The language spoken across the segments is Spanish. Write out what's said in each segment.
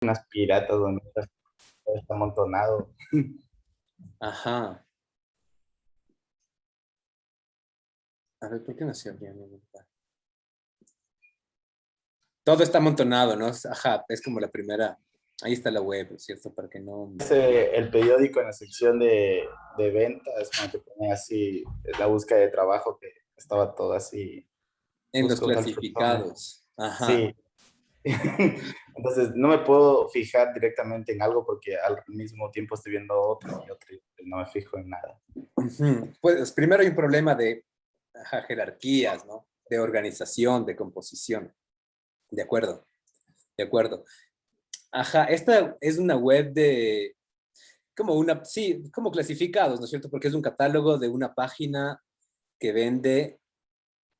Unas piratas donde está amontonado. Ajá. A ver, ¿por qué no se abría mi ventana? Todo está amontonado, ¿no? Ajá, es como la primera. Ahí está la web, ¿cierto? Para que no... El periódico en la sección de ventas, cuando te ponía así la búsqueda de trabajo, que estaba todo así, En los busco tal persona. clasificados. Ajá. Sí. Entonces, no me puedo fijar directamente en algo porque al mismo tiempo estoy viendo otro y otro y no me fijo en nada. Ujú. Pues primero hay un problema de ajá, jerarquías, ¿no? De organización, de composición. De acuerdo, de acuerdo. Ajá, esta es una web de, como una, sí, como clasificados, ¿no es cierto? Porque es un catálogo de una página que vende,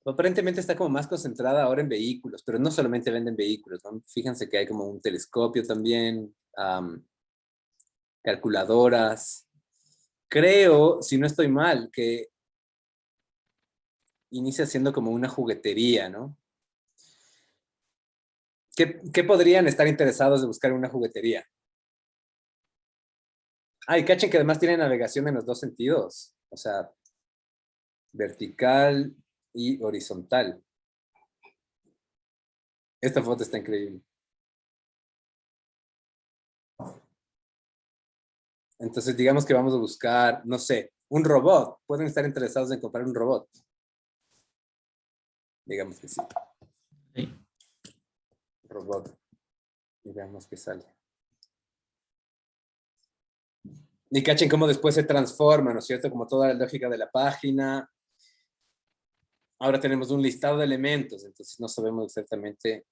aparentemente está como más concentrada ahora en vehículos, pero no solamente venden vehículos, ¿no? Fíjense que hay como un telescopio también, calculadoras. Creo, si no estoy mal, que inicia siendo como una juguetería, ¿no? ¿Qué podrían estar interesados de buscar en una juguetería? Ah, y cachen que además tiene navegación en los dos sentidos, o sea, vertical y horizontal. Esta foto está increíble. Entonces, digamos que vamos a buscar, no sé, un robot. Pueden estar interesados en comprar un robot. Digamos que sí. Sí. Robot. Y veamos qué sale. Y cachen cómo después se transforma, ¿no es cierto? Como toda la lógica de la página. Ahora tenemos un listado de elementos, entonces no sabemos exactamente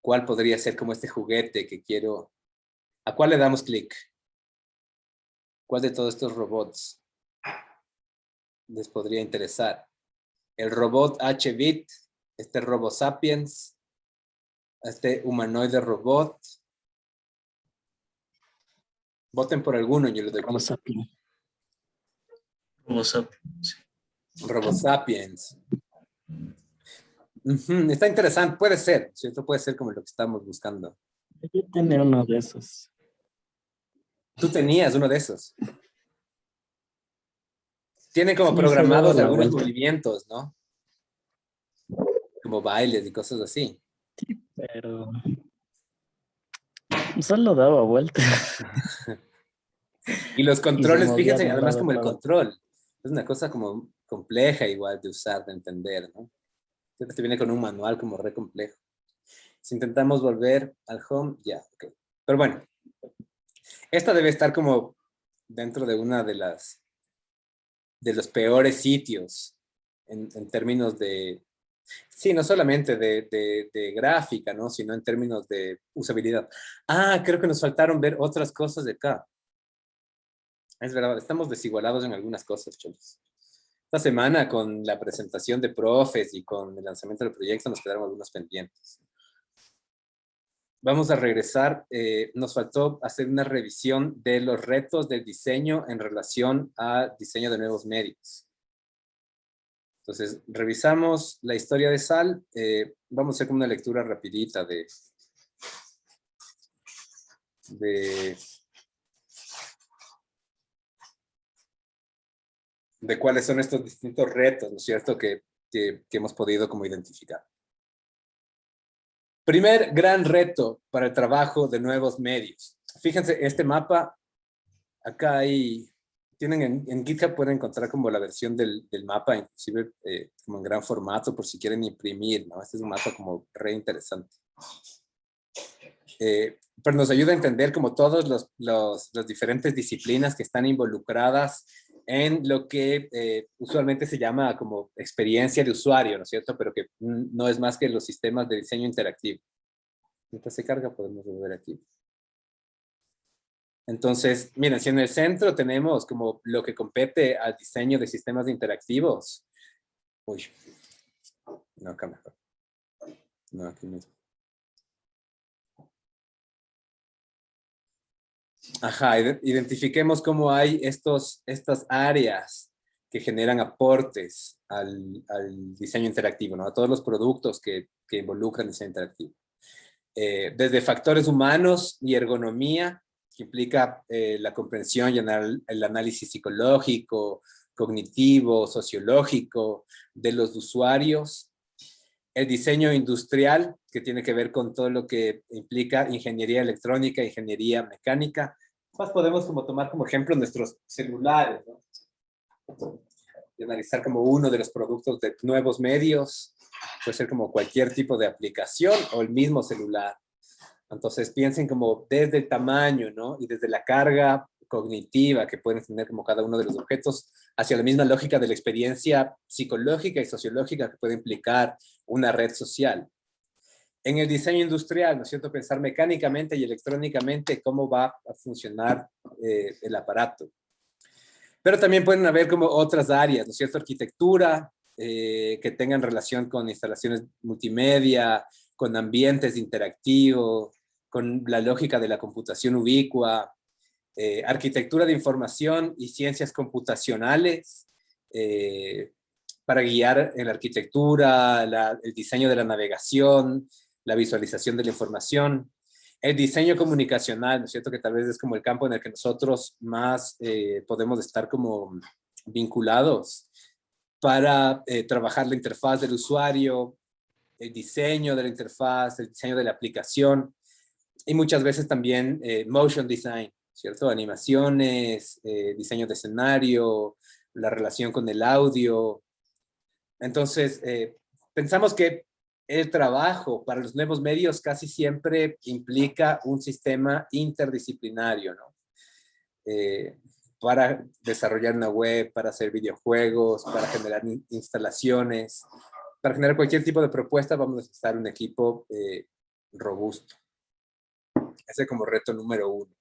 cuál podría ser como este juguete que quiero. ¿A cuál le damos clic? ¿Cuál de todos estos robots les podría interesar? El robot H-Bit, este RoboSapiens, este humanoide robot. Voten por alguno, yo le doy Homo clic. sapiens. Homo sapiens. RoboSapiens. Está interesante, puede ser, ¿cierto? Puede ser como lo que estamos buscando. Yo tener uno de esos. Tú tenías uno de esos. Tienen como Sí, se ha dado programados la algunos vuelta. movimientos, ¿no? Como bailes y cosas así. Sí, pero solo daba vuelta Y los y se controles, movía fíjense, de un además lado a como el otro. control. Es una cosa como compleja igual de usar, de entender, ¿no? Creo que te viene con un manual como re complejo. Si intentamos volver al home, ya, ok. Pero bueno, esta debe estar como dentro de una de los peores sitios en términos de, sí, no solamente de gráfica, ¿no? Sino en términos de usabilidad. Ah, creo que nos faltaron ver otras cosas de acá. Es verdad, estamos desigualados en algunas cosas, cholos. Esta semana con la presentación de profes y con el lanzamiento del proyecto nos quedaron algunos pendientes. Vamos a regresar. Nos faltó hacer una revisión de los retos del diseño en relación a diseño de nuevos medios. Entonces, revisamos la historia de Sal. Vamos a hacer como una lectura rapidita de, de cuáles son estos distintos retos, ¿no es cierto?, que hemos podido como identificar. Primer gran reto para el trabajo de nuevos medios. Fíjense, este mapa, acá hay, tienen en GitHub pueden encontrar como la versión del mapa, inclusive como en gran formato por si quieren imprimir, ¿no? Este es un mapa como re interesante. Pero nos ayuda a entender como todas las diferentes disciplinas que están involucradas en lo que usualmente se llama como experiencia de usuario, ¿no es cierto? Pero que no es más que los sistemas de diseño interactivo. Mientras se carga podemos ver aquí. Entonces, miren, si en el centro tenemos como lo que compete al diseño de sistemas interactivos. Uy, no, acá mejor. No, aquí mismo. Ajá, identifiquemos cómo hay estas áreas que generan aportes al diseño interactivo, ¿no? A todos los productos que involucran diseño interactivo. Desde factores humanos y ergonomía, que implica la comprensión y el análisis psicológico, cognitivo, sociológico de los usuarios. El diseño industrial, que tiene que ver con todo lo que implica ingeniería electrónica, ingeniería mecánica. Más podemos como tomar como ejemplo nuestros celulares, ¿no? Y analizar como uno de los productos de nuevos medios. Puede ser como cualquier tipo de aplicación o el mismo celular. Entonces piensen como desde el tamaño, ¿no? Y desde la carga cognitiva que pueden tener como cada uno de los objetos, hacia la misma lógica de la experiencia psicológica y sociológica que puede implicar una red social. En el diseño industrial, ¿no es cierto? Pensar mecánicamente y electrónicamente cómo va a funcionar el aparato. Pero también pueden haber como otras áreas, ¿no es cierto? Arquitectura, que tengan relación con instalaciones multimedia, con ambientes interactivos, con la lógica de la computación ubicua, arquitectura de información y ciencias computacionales, para guiar en la arquitectura, el diseño de la navegación, la visualización de la información, el diseño comunicacional, ¿no es cierto? Que tal vez es como el campo en el que nosotros más podemos estar como vinculados para trabajar la interfaz del usuario, el diseño de la interfaz, el diseño de la aplicación, y muchas veces también motion design, ¿cierto? Animaciones, diseño de escenario, la relación con el audio. Entonces, pensamos que el trabajo para los nuevos medios casi siempre implica un sistema interdisciplinario, ¿no? Para desarrollar una web, para hacer videojuegos, para generar instalaciones, para generar cualquier tipo de propuesta vamos a necesitar un equipo robusto. Ese como reto número 1.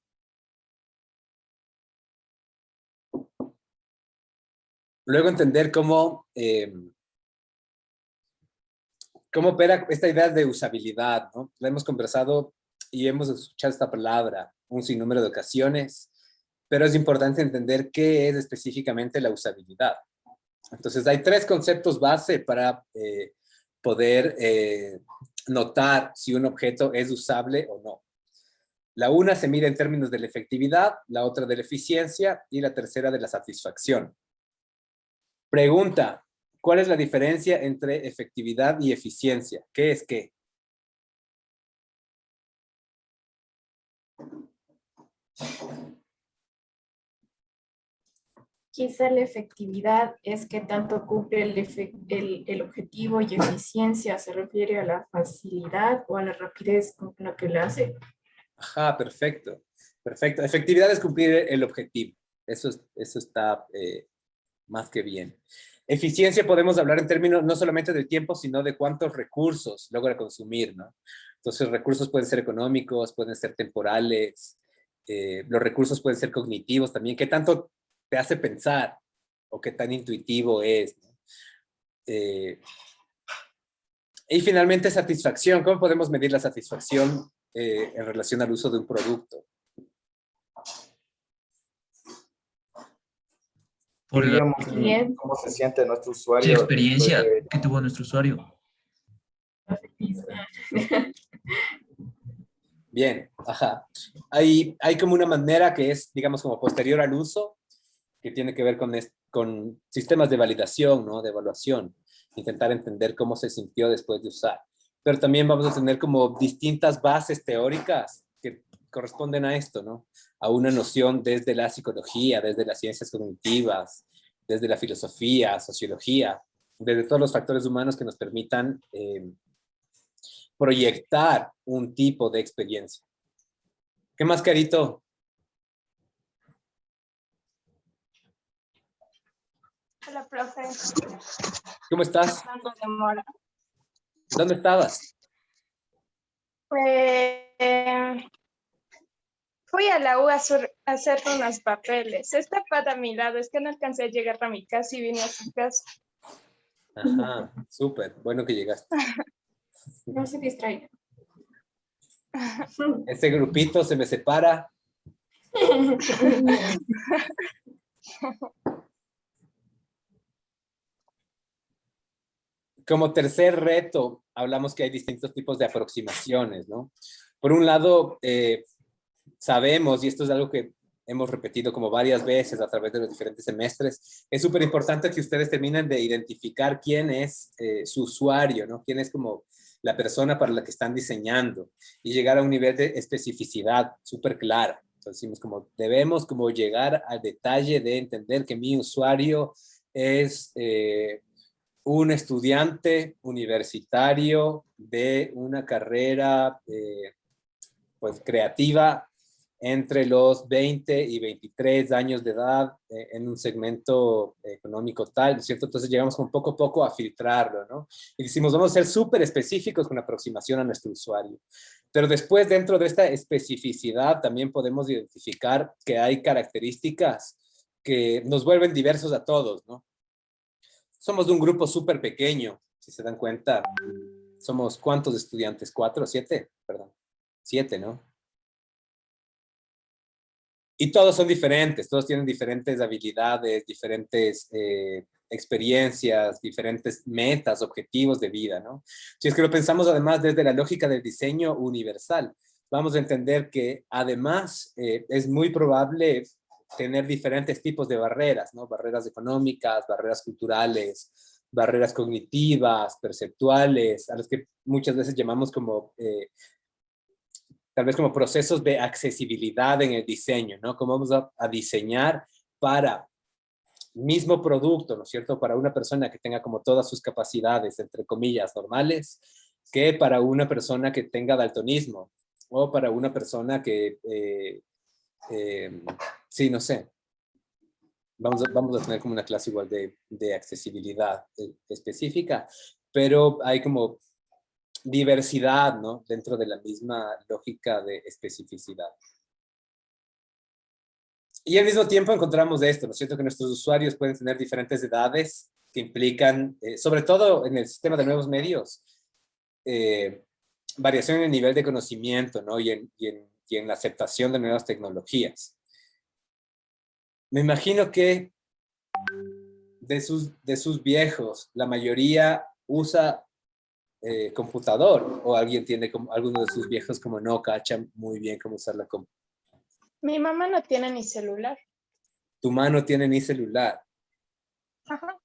Luego entender cómo opera esta idea de usabilidad, ¿no? La hemos conversado y hemos escuchado esta palabra un sinnúmero de ocasiones, pero es importante entender qué es específicamente la usabilidad. Entonces, hay 3 conceptos base para poder notar si un objeto es usable o no. La una se mide en términos de la efectividad, la otra de la eficiencia y la tercera de la satisfacción. Pregunta: ¿cuál es la diferencia entre efectividad y eficiencia? ¿Qué es qué? Quizá la efectividad es que tanto cumple el objetivo y eficiencia se refiere a la facilidad o a la rapidez con la que lo hace. Ajá, perfecto. Perfecto. Efectividad es cumplir el objetivo. Eso está más que bien. Eficiencia podemos hablar en términos no solamente de tiempo, sino de cuántos recursos logra consumir, ¿no? Entonces, recursos pueden ser económicos, pueden ser temporales, los recursos pueden ser cognitivos también. ¿Qué tanto te hace pensar o qué tan intuitivo es, ¿no? Y finalmente, satisfacción. ¿Cómo podemos medir la satisfacción en relación al uso de un producto? Por la Digamos, cómo se siente nuestro usuario. experiencia que tuvo nuestro usuario. Bien, ajá. Hay como una manera que es, digamos, como posterior al uso, que tiene que ver con sistemas de validación, ¿no? De evaluación. Intentar entender cómo se sintió después de usar. Pero también vamos a tener como distintas bases teóricas que corresponden a esto, ¿no? A una noción desde la psicología, desde las ciencias cognitivas, desde la filosofía, sociología, desde todos los factores humanos que nos permitan proyectar un tipo de experiencia. ¿Qué más, Carito? Hola, profe. ¿Cómo estás? Algo demora. ¿Dónde estabas? Fui a la U a hacer unos papeles. Está para mi lado, es que no alcancé a llegar a mi casa y vine a su casa. Ajá, súper, bueno que llegaste. No se distraigan. Este grupito se me separa. Como tercer reto, hablamos que hay distintos tipos de aproximaciones, ¿no? Por un lado, sabemos, y esto es algo que hemos repetido como varias veces a través de los diferentes semestres, es súper importante que ustedes terminen de identificar quién es su usuario, ¿no? Quién es como la persona para la que están diseñando y llegar a un nivel de especificidad súper clara. Entonces decimos como debemos como llegar al detalle de entender que mi usuario es un estudiante universitario de una carrera pues creativa entre los 20 y 23 años de edad en un segmento económico tal, ¿no es cierto? Entonces llegamos con poco a poco a filtrarlo, ¿no? Y decimos, vamos a ser súper específicos con la aproximación a nuestro usuario. Pero después, dentro de esta especificidad, también podemos identificar que hay características que nos vuelven diversos a todos, ¿no? Somos de un grupo súper pequeño, si se dan cuenta. Somos, ¿cuántos estudiantes? ¿4? ¿7? Perdón. 7, ¿no? Y todos son diferentes, todos tienen diferentes habilidades, diferentes experiencias, diferentes metas, objetivos de vida, ¿no? Si es que lo pensamos además desde la lógica del diseño universal, vamos a entender que además es muy probable tener diferentes tipos de barreras, ¿no? Barreras económicas, barreras culturales, barreras cognitivas, perceptuales, a las que muchas veces llamamos como tal vez como procesos de accesibilidad en el diseño, ¿no? Cómo vamos a diseñar para mismo producto, ¿no es cierto? Para una persona que tenga como todas sus capacidades, entre comillas, normales, que para una persona que tenga daltonismo o para una persona que, sí, no sé, vamos a tener como una clase igual de accesibilidad específica, pero hay como diversidad, ¿no? Dentro de la misma lógica de especificidad. Y al mismo tiempo encontramos esto, ¿no es cierto? Que nuestros usuarios pueden tener diferentes edades que implican, sobre todo en el sistema de nuevos medios, variación en el nivel de conocimiento, ¿no? Y en la aceptación de nuevas tecnologías. Me imagino que de sus viejos, la mayoría usa computador, o alguien tiene como, alguno de sus viejos como no cachan muy bien cómo usar la computadora. Mi mamá no tiene ni celular. Tu mano no tiene ni celular. Ajá.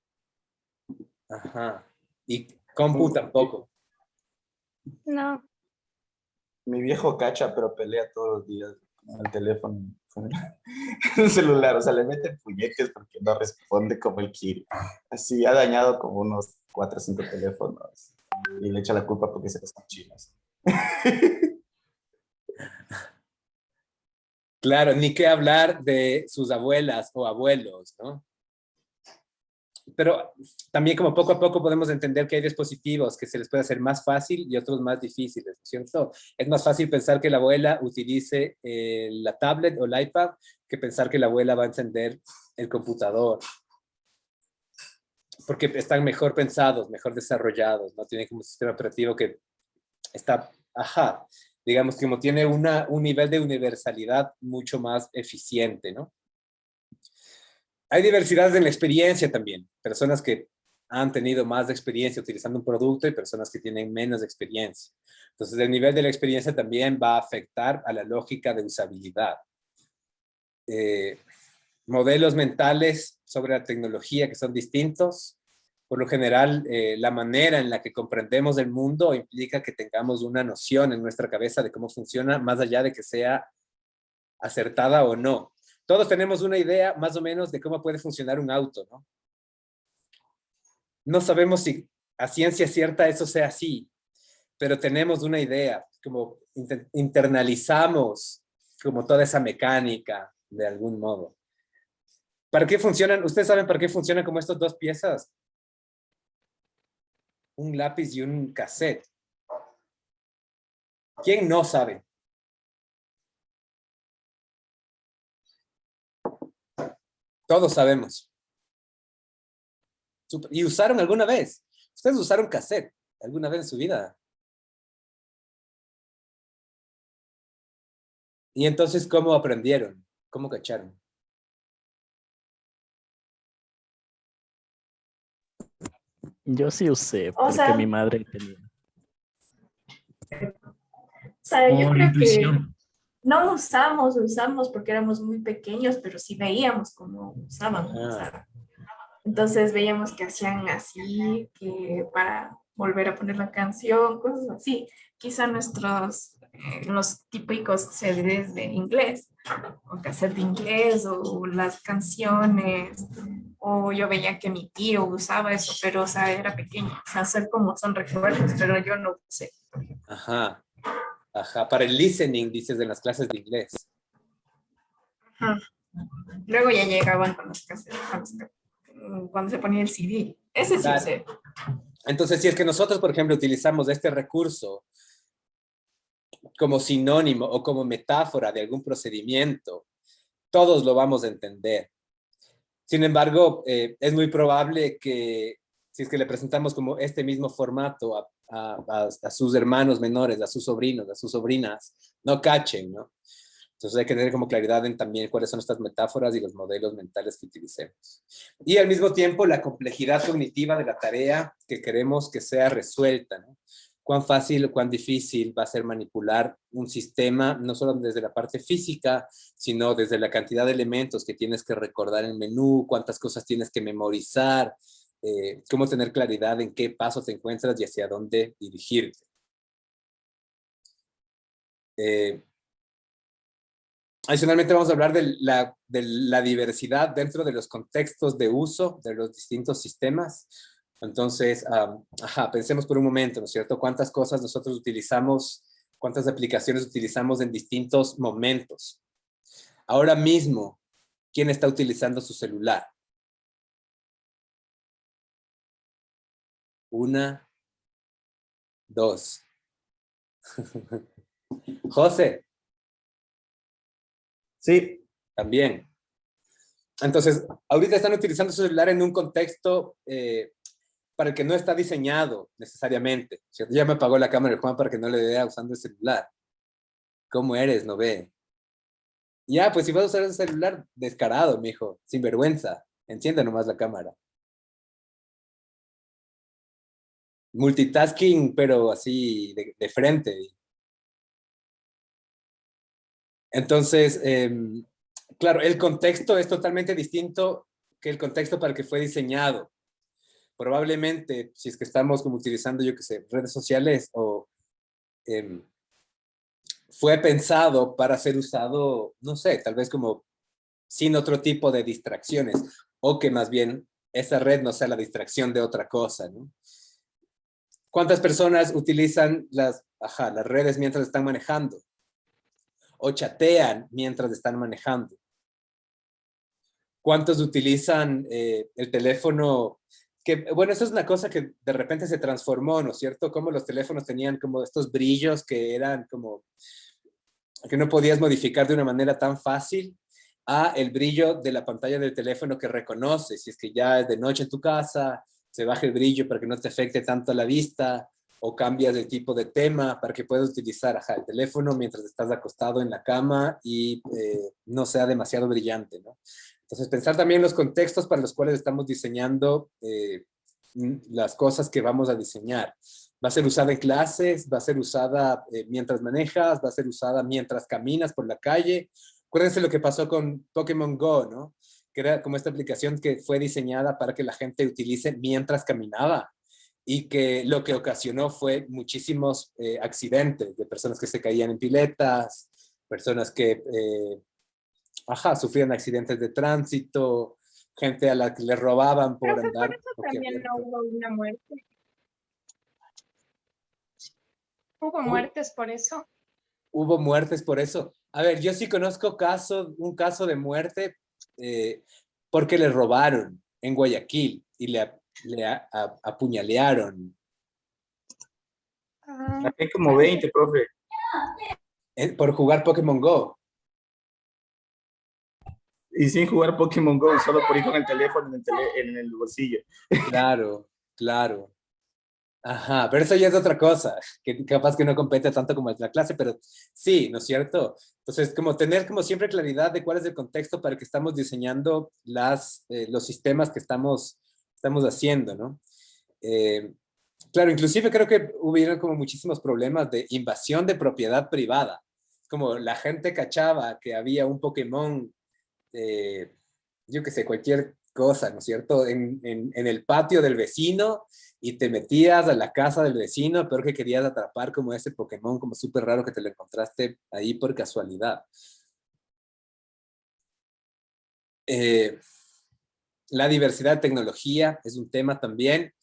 Ajá. Y compu tampoco. No. Mi viejo cacha, pero pelea todos los días con el teléfono, con el celular. O sea, le meten puñetes porque no responde como él quiere. Así, ha dañado como unos 4 o 5 teléfonos. Y le echa la culpa porque se los son chinos. Claro, ni qué hablar de sus abuelas o abuelos, ¿no? Pero también como poco a poco podemos entender que hay dispositivos que se les puede hacer más fácil y otros más difíciles, ¿no es cierto? Es más fácil pensar que la abuela utilice la tablet o el iPad que pensar que la abuela va a encender el computador. Porque están mejor pensados, mejor desarrollados, ¿no? Tienen como un sistema operativo que está, ajá, digamos, como tiene un nivel de universalidad mucho más eficiente, ¿no? Hay diversidades en la experiencia también. Personas que han tenido más experiencia utilizando un producto y personas que tienen menos experiencia. Entonces, el nivel de la experiencia también va a afectar a la lógica de usabilidad. Modelos mentales sobre la tecnología que son distintos. Por lo general, la manera en la que comprendemos el mundo implica que tengamos una noción en nuestra cabeza de cómo funciona, más allá de que sea acertada o no. Todos tenemos una idea más o menos de cómo puede funcionar un auto, ¿no? No sabemos si a ciencia cierta eso sea así, pero tenemos una idea, como internalizamos como toda esa mecánica de algún modo. ¿Para qué funcionan? ¿Ustedes saben para qué funcionan como estas dos piezas? Un lápiz y un cassette. ¿Quién no sabe? Todos sabemos. ¿Y usaron alguna vez? ¿Ustedes usaron cassette alguna vez en su vida? Y entonces, ¿cómo aprendieron? ¿Cómo cacharon? Yo sí usé, O porque sea, mi madre tenía. O sea, yo Por creo que intuición. no usamos porque éramos muy pequeños, pero sí veíamos cómo usábamos. O Ah, sea, entonces veíamos que hacían así, que para volver a poner la canción, cosas así. Quizá los típicos CDs de inglés, o cassette de inglés, o las canciones, o yo veía que mi tío usaba eso, pero, o sea, era pequeño. O sea, son como son recuerdos, pero yo no usé. ajá, ajá. Para el listening, dices, en las clases de inglés. Ajá. Luego ya llegaban con los cassettes, cuando se ponía el CD. Ese sí Claro. usé. Entonces, si es que nosotros, por ejemplo, utilizamos este recurso como sinónimo o como metáfora de algún procedimiento, todos lo vamos a entender. Sin embargo, es muy probable que si es que le presentamos como este mismo formato a sus hermanos menores, a sus sobrinos, a sus sobrinas, no cachen, ¿no? Entonces hay que tener como claridad en también cuáles son estas metáforas y los modelos mentales que utilicemos. Y al mismo tiempo la complejidad cognitiva de la tarea que queremos que sea resuelta, ¿no? Cuán fácil o cuán difícil va a ser manipular un sistema, no solo desde la parte física, sino desde la cantidad de elementos que tienes que recordar en el menú, cuántas cosas tienes que memorizar, cómo tener claridad en qué paso te encuentras y hacia dónde dirigirte. Adicionalmente vamos a hablar de la diversidad dentro de los contextos de uso de los distintos sistemas. Entonces, pensemos por un momento, ¿no es cierto? ¿Cuántas cosas nosotros utilizamos, cuántas aplicaciones utilizamos en distintos momentos? Ahora mismo, ¿quién está utilizando su celular? Una, dos. José, Sí, también. Entonces, ahorita están utilizando su celular en un contexto para el que no está diseñado necesariamente, ¿cierto? Ya me apagó la cámara el Juan para que no le vea usando el celular. ¿Cómo eres? No ve. Ya, pues si vas a usar el celular, descarado, mijo, sin vergüenza. Enciende nomás la cámara. Multitasking, pero así de frente. Entonces, claro, el contexto es totalmente distinto que el contexto para el que fue diseñado. Probablemente, si es que estamos como utilizando, yo qué sé, redes sociales o fue pensado para ser usado, no sé, tal vez como sin otro tipo de distracciones, o que más bien esa red no sea la distracción de otra cosa, ¿no? ¿Cuántas personas utilizan las redes mientras están manejando? O chatean mientras están manejando. ¿Cuántos utilizan el teléfono? Que, bueno, eso es una cosa que de repente se transformó, ¿no es cierto? Como los teléfonos tenían como estos brillos que eran como que no podías modificar de una manera tan fácil a el brillo de la pantalla del teléfono que reconoce. Si es que ya es de noche en tu casa, se baja el brillo para que no te afecte tanto la vista, o cambias el tipo de tema para que puedas utilizar el teléfono mientras estás acostado en la cama y no sea demasiado brillante, ¿no? Entonces, pensar también los contextos para los cuales estamos diseñando las cosas que vamos a diseñar. Va a ser usada en clases, va a ser usada mientras manejas, va a ser usada mientras caminas por la calle. Acuérdense lo que pasó con Pokémon Go, ¿no? Que era como esta aplicación que fue diseñada para que la gente utilice mientras caminaba y que lo que ocasionó fue muchísimos accidentes de personas que se caían en piletas, personas que sufrían accidentes de tránsito, gente a la que le robaban Creo por que por andar eso también no boquiabierto. hubo una muerte. Hubo Hu- muertes por eso. Hubo muertes por eso. A ver, yo sí conozco un caso de muerte eh, porque le robaron en Guayaquil y apuñalearon Ah, aquí hay como 20, profe. por jugar Pokémon Go. Y sin jugar Pokémon Go, solo por ir con el teléfono en el bolsillo. Claro, claro. Ajá, pero eso ya es otra cosa, que capaz que no compete tanto como la clase, pero sí, ¿no es cierto? Entonces, como tener como siempre claridad de cuál es el contexto para el que estamos diseñando los sistemas que estamos haciendo, ¿no? Claro, inclusive creo que hubieron como muchísimos problemas de invasión de propiedad privada. Como la gente cachaba que había un Pokémon, yo qué sé, cualquier cosa, ¿no es cierto? En el patio del vecino y te metías a la casa del vecino, pero que querías atrapar como ese Pokémon como súper raro que te lo encontraste ahí por casualidad. La diversidad de tecnología es un tema también.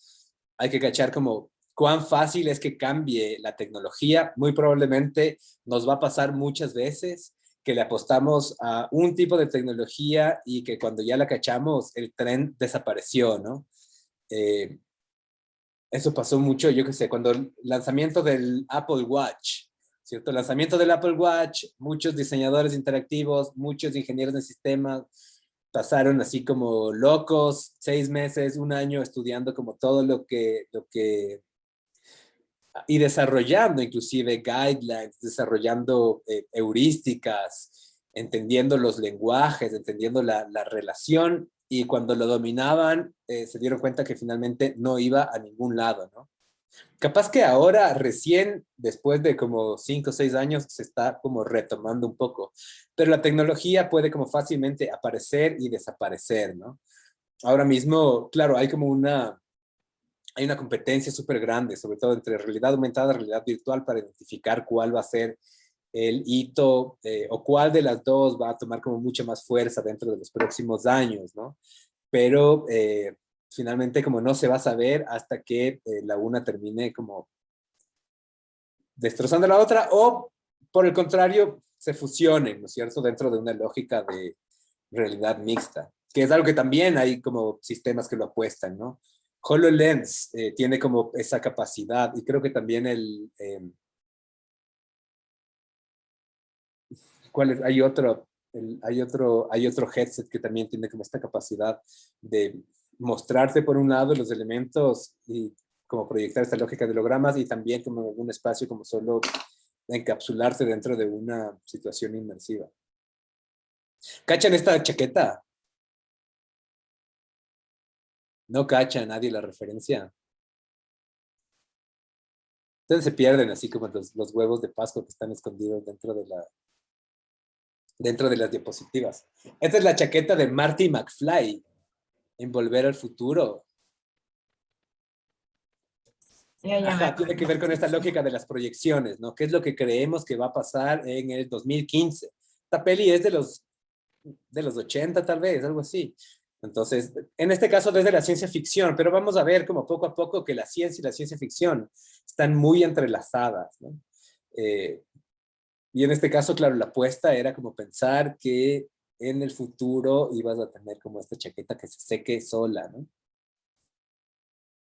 Hay que cachar como cuán fácil es que cambie la tecnología. Muy probablemente nos va a pasar muchas veces que le apostamos a un tipo de tecnología y que cuando ya la cachamos, el tren desapareció, ¿no? Eh, Eso pasó mucho, yo qué sé, cuando el lanzamiento del Apple Watch, ¿cierto? El lanzamiento del Apple Watch, muchos diseñadores interactivos, muchos ingenieros de sistemas pasaron así como locos, 6 meses, un año estudiando como todo y desarrollando inclusive guidelines, desarrollando heurísticas, entendiendo los lenguajes, entendiendo la relación, y cuando lo dominaban se dieron cuenta que finalmente no iba a ningún lado, ¿no? Capaz que ahora, recién, después de como 5 o 6 años, se está como retomando un poco, pero la tecnología puede como fácilmente aparecer y desaparecer, ¿no? Ahora mismo, claro, hay una competencia súper grande, sobre todo entre realidad aumentada y realidad virtual, para identificar cuál va a ser el hito o cuál de las dos va a tomar como mucha más fuerza dentro de los próximos años, ¿no? Pero finalmente como no se va a saber hasta que la una termine como destrozando la otra, o por el contrario, se fusionen, ¿no es cierto?, dentro de una lógica de realidad mixta, que es algo que también hay como sistemas que lo apuestan, ¿no? HoloLens tiene como esa capacidad, y creo que también ¿cuál es? Hay otro headset que también tiene como esta capacidad de mostrarte por un lado los elementos y como proyectar esta lógica de hologramas, y también como en algún espacio como solo encapsularte dentro de una situación inmersiva. ¿Cachan esta chaqueta? No cacha nadie la referencia. Entonces se pierden así como los huevos de Pascua que están escondidos dentro de las diapositivas. Esta es la chaqueta de Marty McFly en Volver al Futuro. Ya me Ajá, tiene que acuerdo. ver con Sí, esta sí. lógica de las proyecciones, ¿no? ¿Qué es lo que creemos que va a pasar en el 2015? Esta peli es de los 80 tal vez, algo así. Entonces, en este caso desde la ciencia ficción, pero vamos a ver como poco a poco que la ciencia y la ciencia ficción están muy entrelazadas, ¿no? Eh, y en este caso, claro, la apuesta era como pensar que en el futuro ibas a tener como esta chaqueta que se seque sola, ¿no?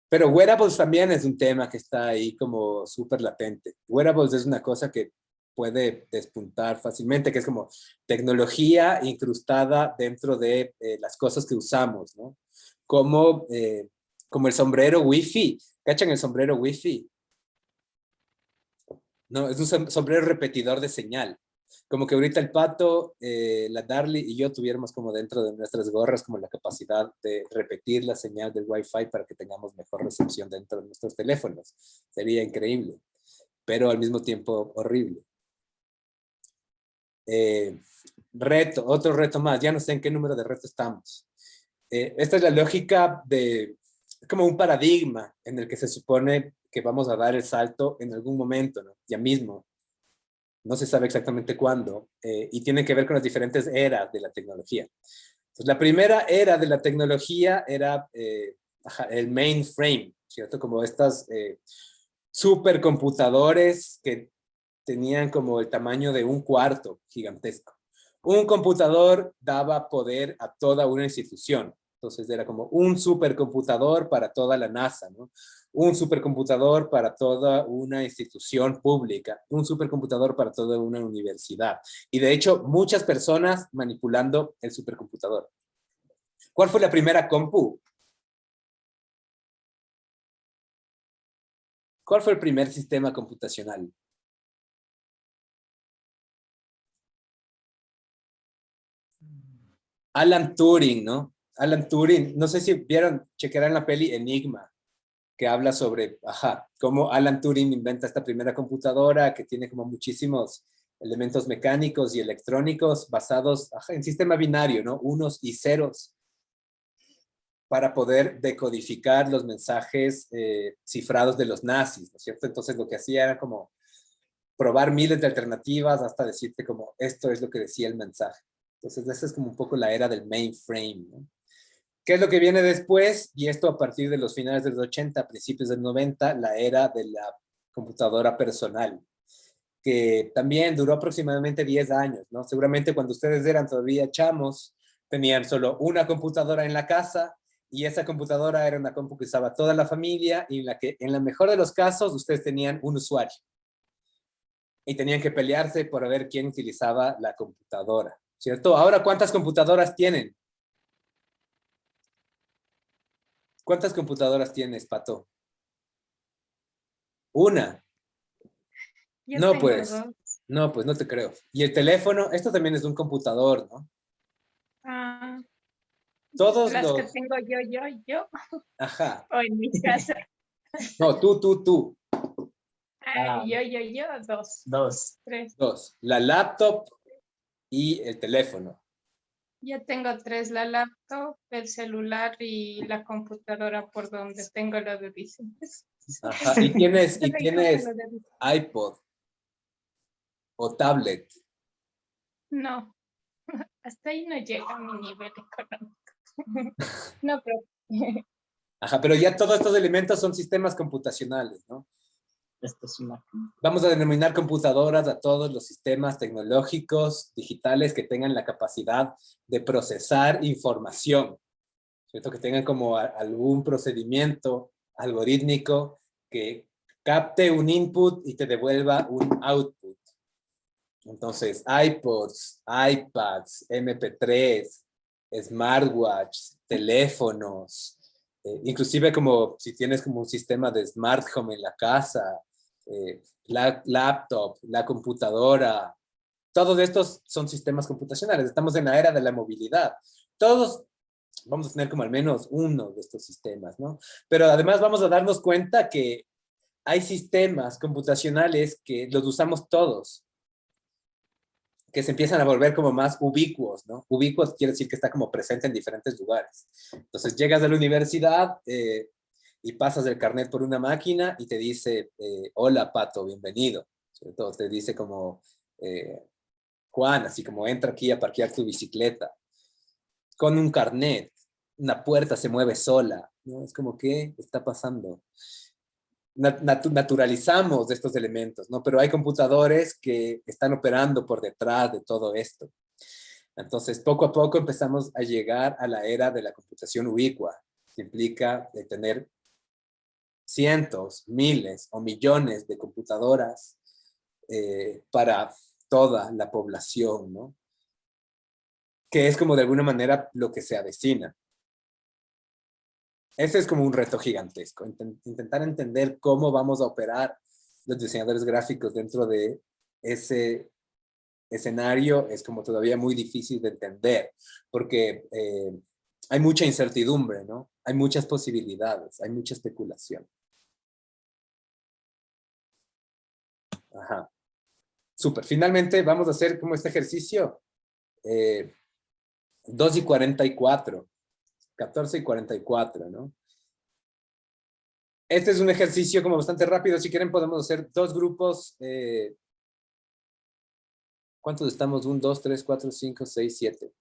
Pero wearables también es un tema que está ahí como súper latente. Wearables es una cosa que puede despuntar fácilmente, que es como tecnología incrustada dentro de las cosas que usamos, ¿no? Como el sombrero Wi-Fi. ¿Cachan el sombrero Wi-Fi? No, es un sombrero repetidor de señal. Como que ahorita el Pato, la Darly y yo tuviéramos como dentro de nuestras gorras como la capacidad de repetir la señal del Wi-Fi para que tengamos mejor recepción dentro de nuestros teléfonos. Sería increíble, pero al mismo tiempo horrible. Otro reto más, ya no sé en qué número de reto estamos. Esta es la lógica es como un paradigma en el que se supone que vamos a dar el salto en algún momento, ¿no? Ya mismo. No se sabe exactamente cuándo, y tiene que ver con las diferentes eras de la tecnología. Entonces, la primera era de la tecnología era el mainframe, ¿cierto? Como estas supercomputadores que tenían como el tamaño de un cuarto gigantesco. Un computador daba poder a toda una institución. Entonces era como un supercomputador para toda la NASA, ¿no? Un supercomputador para toda una institución pública, un supercomputador para toda una universidad. Y de hecho, muchas personas manipulando el supercomputador. ¿Cuál fue la primera compu? ¿Cuál fue el primer sistema computacional? Alan Turing, ¿no? Alan Turing, no sé si vieron, chequearon la peli Enigma. que habla sobre, cómo Alan Turing inventa esta primera computadora que tiene como muchísimos elementos mecánicos y electrónicos basados en sistema binario, ¿no? Unos y ceros, para poder decodificar los mensajes cifrados de los nazis, ¿no es cierto? Entonces lo que hacía era como probar miles de alternativas hasta decirte como esto es lo que decía el mensaje. Entonces esa es como un poco la era del mainframe, ¿no? ¿Qué es lo que viene después? Y esto a partir de los finales de los 80, principios del 90, la era de la computadora personal, que también duró aproximadamente 10 años, ¿no? Seguramente cuando ustedes eran todavía chamos, tenían solo una computadora en la casa y esa computadora era una compu que usaba toda la familia y en la que, en la mejor de los casos, ustedes tenían un usuario y tenían que pelearse por ver quién utilizaba la computadora, ¿cierto? Ahora, ¿cuántas computadoras tienen? ¿Cuántas computadoras tienes, Pato? Una. Yo No, tengo pues. dos. No, pues no te creo. Y el teléfono, esto también es de un computador, ¿no? Ah, Todos las que los... tengo yo, Ajá. o en mi casa. No, tú. Ah, yo, dos, Dos. tres. Dos. La laptop y el teléfono. Yo tengo tres, la laptop, el celular y la computadora por donde tengo lo de Vicente. Ajá. Y tienes Solo yo uso lo de Vicente. iPod o tablet. No, hasta ahí no llega mi nivel económico. No, pero Ajá, pero ya todos estos elementos son sistemas computacionales, ¿no? Esta es una. Vamos a denominar computadoras a todos los sistemas tecnológicos digitales que tengan la capacidad de procesar información, ¿cierto? Que tengan como algún procedimiento algorítmico que capte un input y te devuelva un output. Entonces, iPods, iPads, MP3, smartwatch, teléfonos, inclusive como si tienes como un sistema de smart home en la casa, la laptop, la computadora, todos estos son sistemas computacionales. Estamos en la era de la movilidad. Todos vamos a tener como al menos uno de estos sistemas, ¿no? Pero además vamos a darnos cuenta que hay sistemas computacionales que los usamos todos, que se empiezan a volver como más ubicuos, ¿no? Ubicuos quiere decir que está como presente en diferentes lugares. Entonces llegas a la universidad y pasas el carnet por una máquina y te dice, hola Pato, bienvenido. Sobre todo te dice como, Juan, así como entra aquí a parquear tu bicicleta. Con un carnet, una puerta se mueve sola, ¿no? Es como, ¿qué está pasando? Naturalizamos estos elementos, ¿no? Pero hay computadores que están operando por detrás de todo esto. Entonces, poco a poco empezamos a llegar a la era de la computación ubicua, que implica tener cientos, miles o millones de computadoras para toda la población, ¿no? Que es como de alguna manera lo que se avecina. Ese es como un reto gigantesco, intentar entender cómo vamos a operar los diseñadores gráficos dentro de ese escenario es como todavía muy difícil de entender, porque hay mucha incertidumbre, ¿no? Hay muchas posibilidades, hay mucha especulación. Ajá. Súper. Finalmente vamos a hacer como este ejercicio. 2:44. 14:44, ¿no? Este es un ejercicio como bastante rápido. Si quieren podemos hacer dos grupos. ¿Cuántos estamos? 1, 2, 3, 4, 5, 6, 7.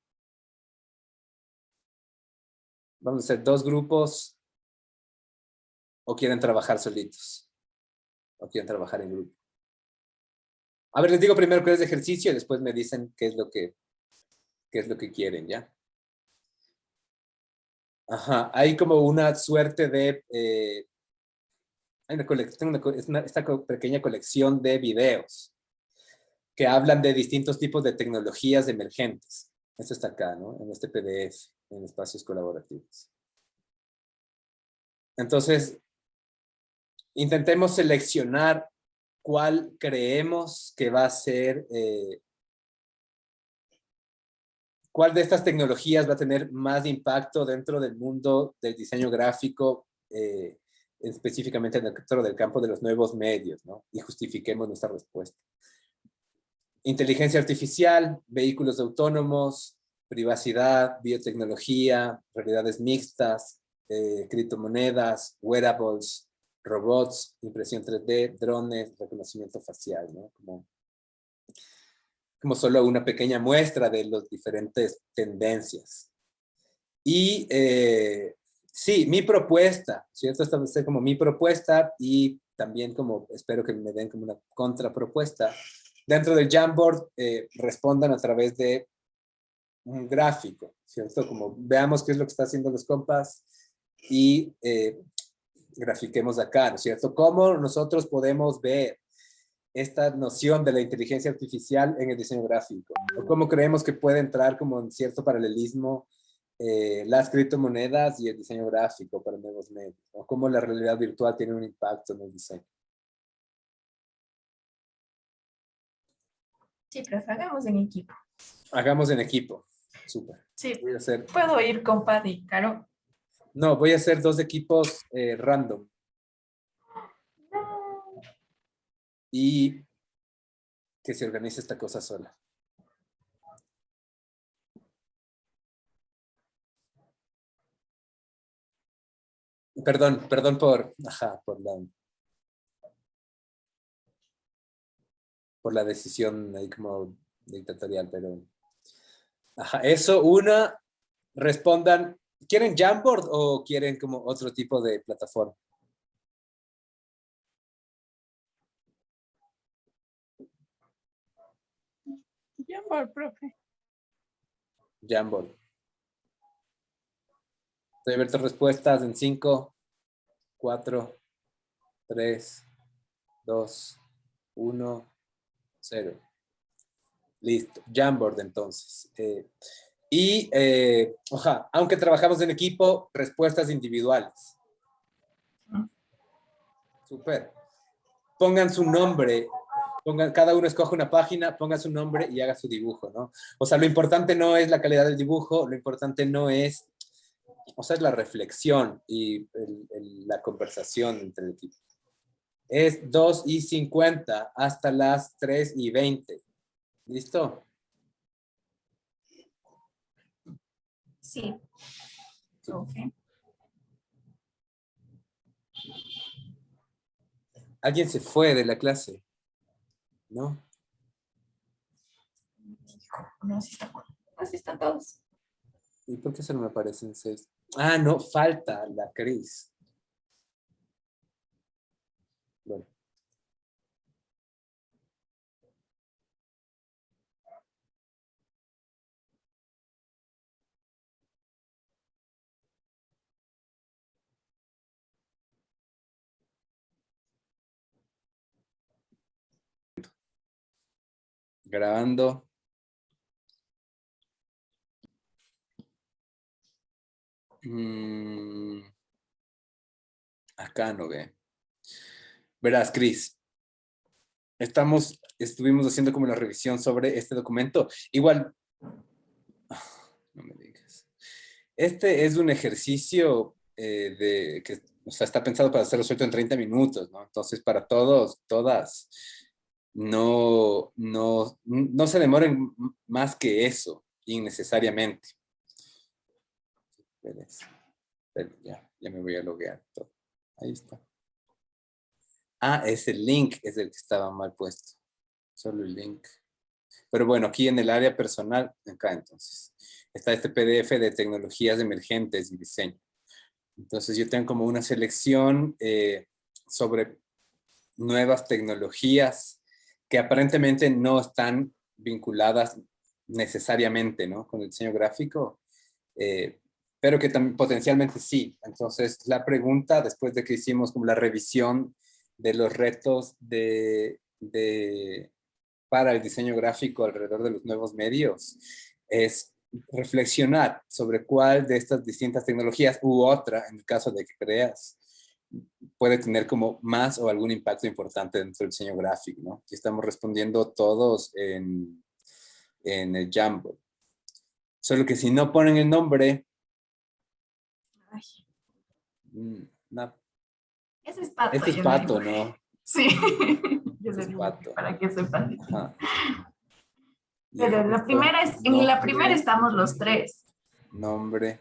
Vamos a hacer dos grupos. ¿O quieren trabajar solitos? ¿O quieren trabajar en grupo? A ver, les digo primero qué es de ejercicio y después me dicen qué es lo que quieren, ¿ya? Ajá, hay como una suerte de... hay esta pequeña colección de videos que hablan de distintos tipos de tecnologías emergentes. Esto está acá, ¿no? En este PDF, en espacios colaborativos. Entonces, intentemos seleccionar cuál creemos que va a ser, cuál de estas tecnologías va a tener más impacto dentro del mundo del diseño gráfico específicamente dentro del campo de los nuevos medios, ¿no? Y justifiquemos nuestra respuesta. Inteligencia artificial, vehículos autónomos, privacidad, biotecnología, realidades mixtas, criptomonedas, wearables, robots, impresión 3D, drones, reconocimiento facial, ¿no? Como solo una pequeña muestra de las diferentes tendencias. Y sí, mi propuesta, ¿cierto? Esta va a ser como mi propuesta y también como espero que me den como una contrapropuesta. Dentro del Jamboard respondan a través de un gráfico, ¿cierto? Como veamos qué es lo que está haciendo los compas y grafiquemos acá, ¿no es cierto? ¿Cómo nosotros podemos ver esta noción de la inteligencia artificial en el diseño gráfico? ¿O cómo creemos que puede entrar como en cierto paralelismo las criptomonedas y el diseño gráfico para nuevos medios? ¿O cómo la realidad virtual tiene un impacto en el diseño? Sí, pero hagamos en equipo. Hagamos en equipo. Súper. Sí, Voy a hacer, puedo ir con Paddy, Caro. no, voy a hacer 2 equipos random. No. Y que se organice esta cosa sola. Perdón por la decisión ahí como dictatorial, pero ajá, eso, respondan, ¿quieren Jamboard o quieren como otro tipo de plataforma? Jamboard, profe. Jamboard. Estoy abierto a respuestas en 5, 4, 3, 2, 1, 0. Listo, Jamboard entonces. Aunque trabajamos en equipo, respuestas individuales. Súper. Pongan su nombre, cada uno escoge una página, ponga su nombre y haga su dibujo, ¿no? O sea, lo importante no es la calidad del dibujo, lo importante no es, o sea, es la reflexión y la conversación entre el equipo. Es 2:50 hasta las 3:20. ¿Listo? Sí. Ok. ¿Alguien se fue de la clase? ¿No? No, sí están todos. ¿Y por qué solo me aparecen 6? Ah, no, falta la Cris. Bueno. Grabando. Acá no ve. Verás, Cris. Estuvimos haciendo como la revisión sobre este documento. Igual, no me digas. Este es un ejercicio que o sea, está pensado para ser resuelto en 30 minutos, ¿no? Entonces, para todos, todas, no se demoren más que eso, innecesariamente. Ya me voy a loguear todo. Ahí está. Ah, ese link es el que estaba mal puesto. Solo el link. Pero bueno, aquí en el área personal, acá entonces, está este PDF de tecnologías emergentes y diseño. Entonces yo tengo como una selección sobre nuevas tecnologías que aparentemente no están vinculadas necesariamente, ¿no?, con el diseño gráfico, pero que también potencialmente sí. Entonces la pregunta, después de que hicimos como la revisión de los retos para el diseño gráfico alrededor de los nuevos medios, es reflexionar sobre cuál de estas distintas tecnologías u otra, en el caso de que creas, puede tener como más o algún impacto importante dentro del diseño gráfico, ¿no? Y estamos respondiendo todos en el Jamboard. Solo que si no ponen el nombre, Ay, no, Ese es pato. Este es yo pato, le digo. ¿no? Sí. Yo Este le es digo pato. para que sepan. Ajá. Pero Ya, la primera es, en la primera estamos los tres. nombre.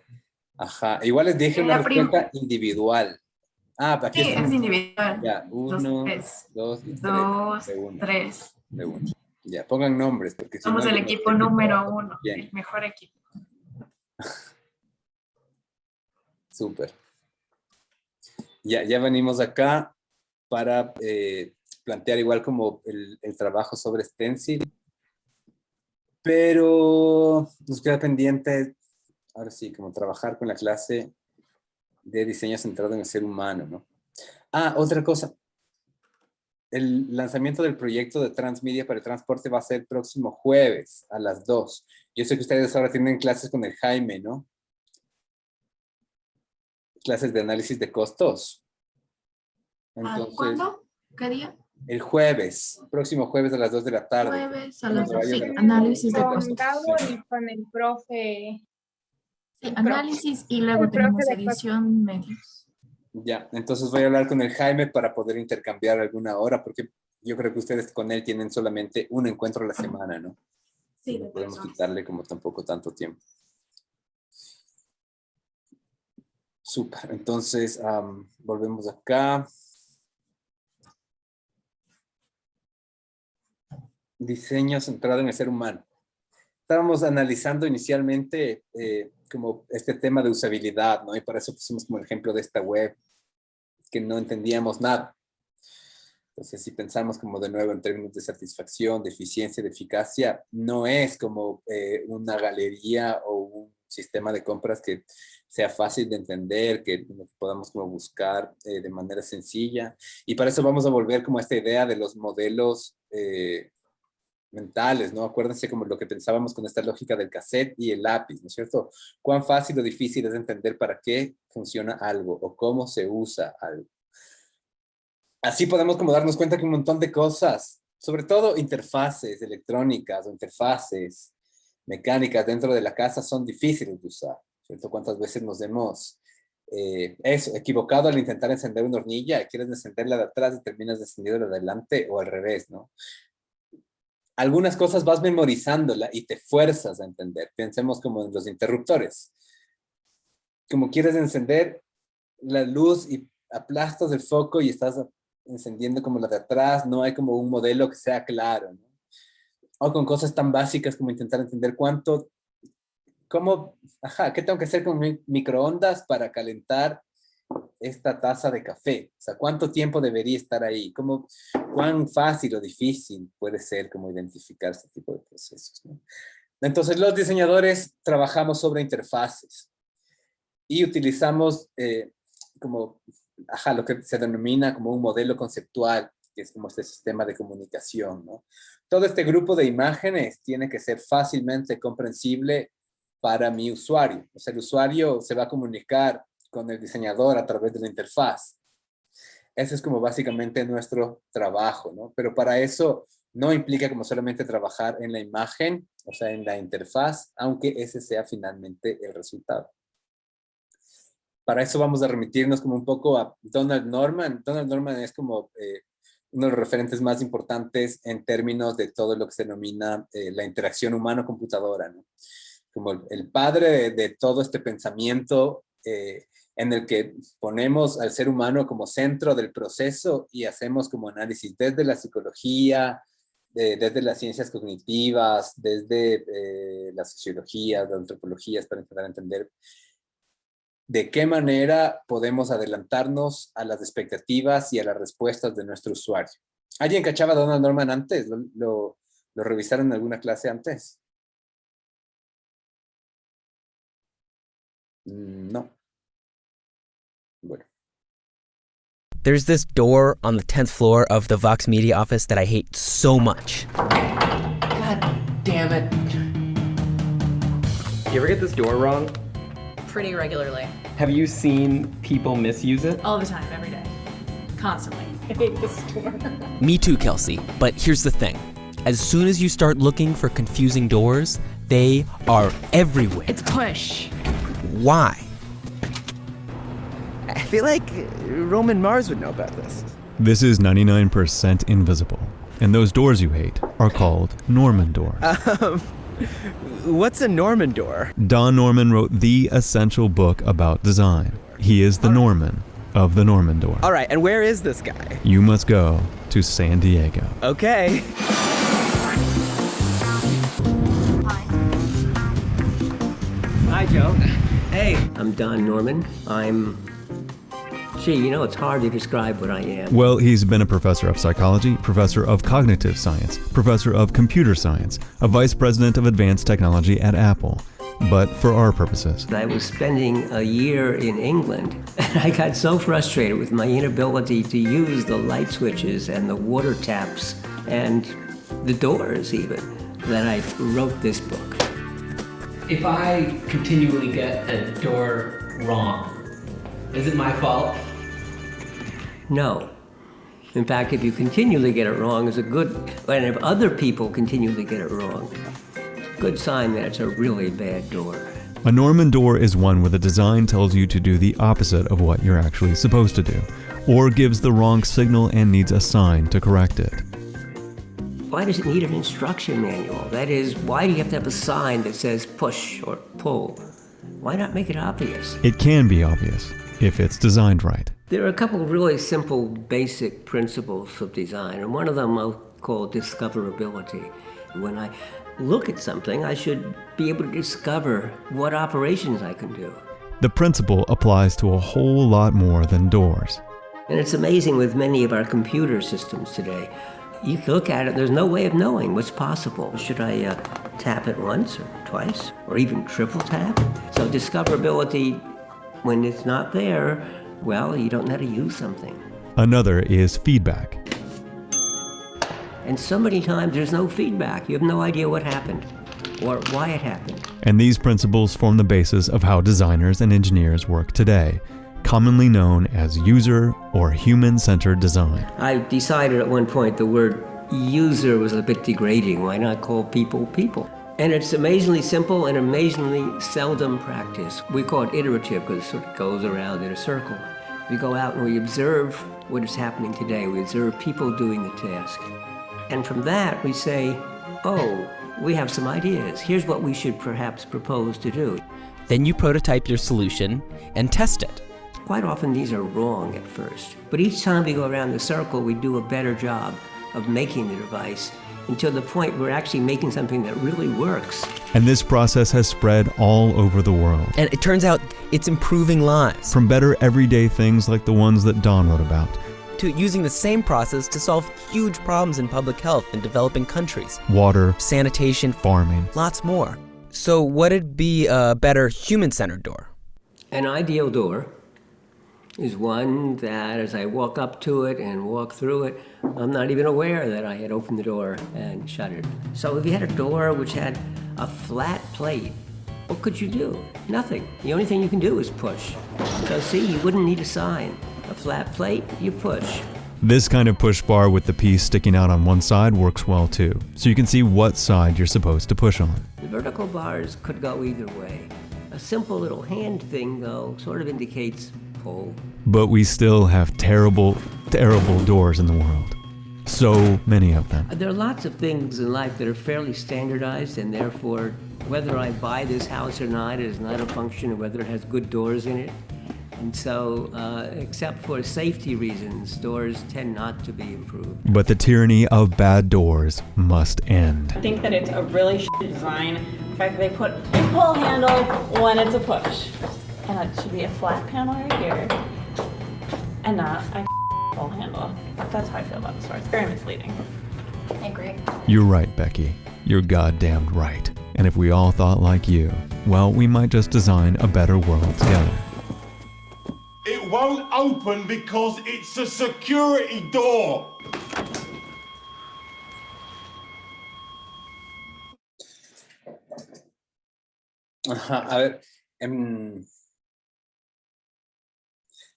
Ajá. Igual les dije En una la prim- respuesta individual. Ah, aquí Sí, está. es individual. Ya, Los 1, tres. 2 y 3. Dos, De uno. tres. De uno. Ya, pongan nombres, porque si no. Somos el yo no equipo sé qué número trabajo 1, bien. el mejor equipo. Súper. Ya venimos acá para plantear igual como el trabajo sobre Stencil. Pero nos queda pendiente, ahora sí, como trabajar con la clase de diseño centrado en el ser humano, ¿no? Ah, otra cosa. El lanzamiento del proyecto de Transmedia para el transporte va a ser el próximo jueves a las 2. Yo sé que ustedes ahora tienen clases con el Jaime, ¿no? Clases de análisis de costos. Entonces, ¿Cuándo? ¿Qué día? el jueves, próximo jueves a las 2 de la tarde. Jueves a las Cuando vayan sí, a la- análisis de Con costos. Gabo y con el profe. Sí, análisis y luego El profe tenemos de edición medios. Ya, entonces voy a hablar con el Jaime para poder intercambiar alguna hora, porque yo creo que ustedes con él tienen solamente un encuentro a la semana, ¿no? Sí, No de podemos 3 horas. quitarle como tampoco tanto tiempo. Súper, entonces volvemos acá. Diseño centrado en el ser humano. Estábamos analizando inicialmente como este tema de usabilidad, ¿no? Y para eso pusimos como el ejemplo de esta web, que no entendíamos nada. Entonces, si pensamos como de nuevo en términos de satisfacción, de eficiencia, de eficacia, no es como una galería o un sistema de compras que sea fácil de entender, que podamos como buscar de manera sencilla. Y para eso vamos a volver como a esta idea de los modelos mentales, ¿no? Acuérdense como lo que pensábamos con esta lógica del cassette y el lápiz, ¿no es cierto? Cuán fácil o difícil es entender para qué funciona algo o cómo se usa algo. Así podemos como darnos cuenta que un montón de cosas, sobre todo interfaces electrónicas o interfaces mecánicas dentro de la casa son difíciles de usar, ¿cierto? ¿Cuántas veces nos hemos equivocado al intentar encender una hornilla? Quieres encenderla de atrás y terminas encendiendo la de adelante o al revés, ¿no? Algunas cosas vas memorizándola y te fuerzas a entender. Pensemos como en los interruptores. Como quieres encender la luz y aplastas el foco y estás encendiendo como la de atrás, no hay como un modelo que sea claro, ¿no? O con cosas tan básicas como intentar entender qué tengo que hacer con microondas para calentar esta taza de café. O sea, ¿cuánto tiempo debería estar ahí? ¿Cuán fácil o difícil puede ser como identificar este tipo de procesos, ¿no? Entonces, los diseñadores trabajamos sobre interfaces y utilizamos lo que se denomina como un modelo conceptual, que es como este sistema de comunicación, ¿no? Todo este grupo de imágenes tiene que ser fácilmente comprensible para mi usuario. O sea, el usuario se va a comunicar con el diseñador a través de la interfaz. Ese es como básicamente nuestro trabajo, ¿no? Pero para eso no implica como solamente trabajar en la imagen, o sea, en la interfaz, aunque ese sea finalmente el resultado. Para eso vamos a remitirnos como un poco a Donald Norman. Donald Norman es como uno de los referentes más importantes en términos de todo lo que se denomina la interacción humano-computadora, ¿no? Como el padre de todo este pensamiento en el que ponemos al ser humano como centro del proceso y hacemos como análisis desde la psicología, desde las ciencias cognitivas, desde la sociología, la antropología, para intentar entender de qué manera podemos adelantarnos a las expectativas y a las respuestas de nuestro usuario. ¿Alguien cachaba a Donald Norman antes? ¿Lo revisaron en alguna clase antes? No. Bueno. There's this door on the 10th floor of the Vox Media office that I hate so much. God damn it. You ever get this door wrong? Pretty regularly. Have you seen people misuse it? All the time, every day. Constantly. I hate this door. Me too, Kelsey. But here's the thing. As soon as you start looking for confusing doors, they are everywhere. It's push. Why? feel like Roman Mars would know about this. This is 99% invisible, and those doors you hate are called Norman doors. What's a Norman door? Don Norman wrote the essential book about design. He is the Norman of the Norman door. All right, and where is this guy? You must go to San Diego. Okay. Hi, Joe. Hey, I'm Don Norman. Gee, you know, it's hard to describe what I am. Well, he's been a professor of psychology, professor of cognitive science, professor of computer science, a vice president of advanced technology at Apple. But for our purposes. I was spending a year in England, and I got so frustrated with my inability to use the light switches and the water taps and the doors even, that I wrote this book. If I continually get a door wrong, is it my fault? No. In fact, if you continually get it wrong, it's a good, and if other people continually get it wrong, good sign that it's a really bad door. A Norman door is one where the design tells you to do the opposite of what you're actually supposed to do, or gives the wrong signal and needs a sign to correct it. Why does it need an instruction manual? That is, why do you have to have a sign that says push or pull? Why not make it obvious? It can be obvious if it's designed right. There are a couple of really simple, basic principles of design, and one of them I'll call discoverability. When I look at something, I should be able to discover what operations I can do. The principle applies to a whole lot more than doors. And it's amazing with many of our computer systems today. You can look at it, there's no way of knowing what's possible. Should I tap it once or twice, or even triple tap? So discoverability, when it's not there, well, you don't know how to use something. Another is feedback. And so many times there's no feedback. You have no idea what happened or why it happened. And these principles form the basis of how designers and engineers work today, commonly known as user or human-centered design. I decided at one point the word user was a bit degrading. Why not call people people? And it's amazingly simple and amazingly seldom practiced. We call it iterative because it sort of goes around in a circle. We go out and we observe what is happening today. We observe people doing the task. And from that, we say, oh, we have some ideas. Here's what we should perhaps propose to do. Then you prototype your solution and test it. Quite often, these are wrong at first. But each time we go around the circle, we do a better job of making the device until the point we're actually making something that really works. And this process has spread all over the world. And it turns out it's improving lives. From better everyday things like the ones that Don wrote about, to using the same process to solve huge problems in public health in developing countries. Water, sanitation, farming, lots more. So what'd be a better human-centered door? An ideal door is one that as I walk up to it and walk through it, I'm not even aware that I had opened the door and shut it. So if you had a door which had a flat plate, what could you do? Nothing. The only thing you can do is push. So see, you wouldn't need a sign. A flat plate, you push. This kind of push bar with the piece sticking out on one side works well too, so you can see what side you're supposed to push on. The vertical bars could go either way. A simple little hand thing, though, sort of indicates pull. But we still have terrible, terrible doors in the world. So many of them. There are lots of things in life that are fairly standardized, and therefore, whether I buy this house or not is not a function of whether it has good doors in it. And so, except for safety reasons, doors tend not to be improved. But the tyranny of bad doors must end. I think that it's a really shitty design. In fact, they put a pull handle when it's a push. And it should be a flat panel right here. And not a pull handle. That's how I feel about this door. It's very misleading. I agree. You're right, Becky. You're goddamn right. And if we all thought like you, well, we might just design a better world together. It won't open because it's a security door. Ajá, a ver,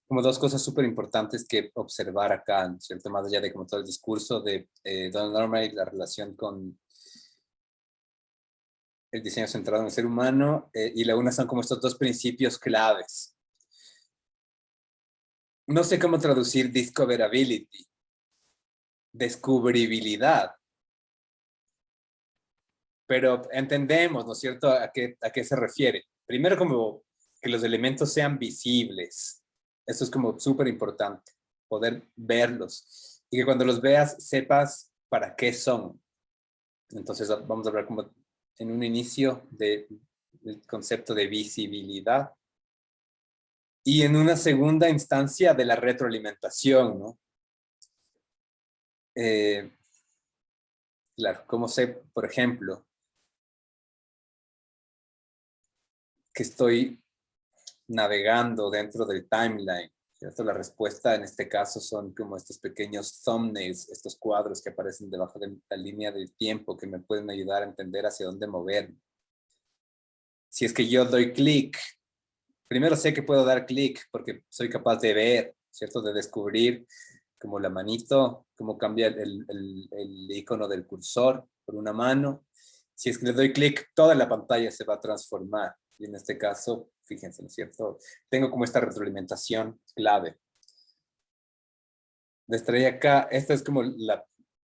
como dos cosas súper importantes que observar acá, ¿no es cierto? Más allá de como todo el discurso de Donald Norman y la relación con el diseño centrado en el ser humano, y la una son como estos dos principios claves. no sé cómo traducir discoverability, descubribilidad. Pero entendemos, ¿no es cierto?, a qué se refiere. Primero, como que los elementos sean visibles. Eso es como súper importante, poder verlos. Y que cuando los veas, sepas para qué son. Entonces, vamos a hablar como en un inicio del concepto de visibilidad. Y en una segunda instancia de la retroalimentación, ¿no? Claro, ¿cómo sé, por ejemplo, que estoy navegando dentro del timeline? ¿Cierto? La respuesta en este caso son como estos pequeños thumbnails, estos cuadros que aparecen debajo de la línea del tiempo que me pueden ayudar a entender hacia dónde moverme. Si es que yo doy clic, primero sé que puedo dar clic porque soy capaz de ver, ¿cierto? De descubrir como la manito, cómo cambia el icono del cursor por una mano. Si es que le doy clic, toda la pantalla se va a transformar. Y en este caso, fíjense, ¿no es cierto? Tengo como esta retroalimentación clave. Les traía acá, esta es como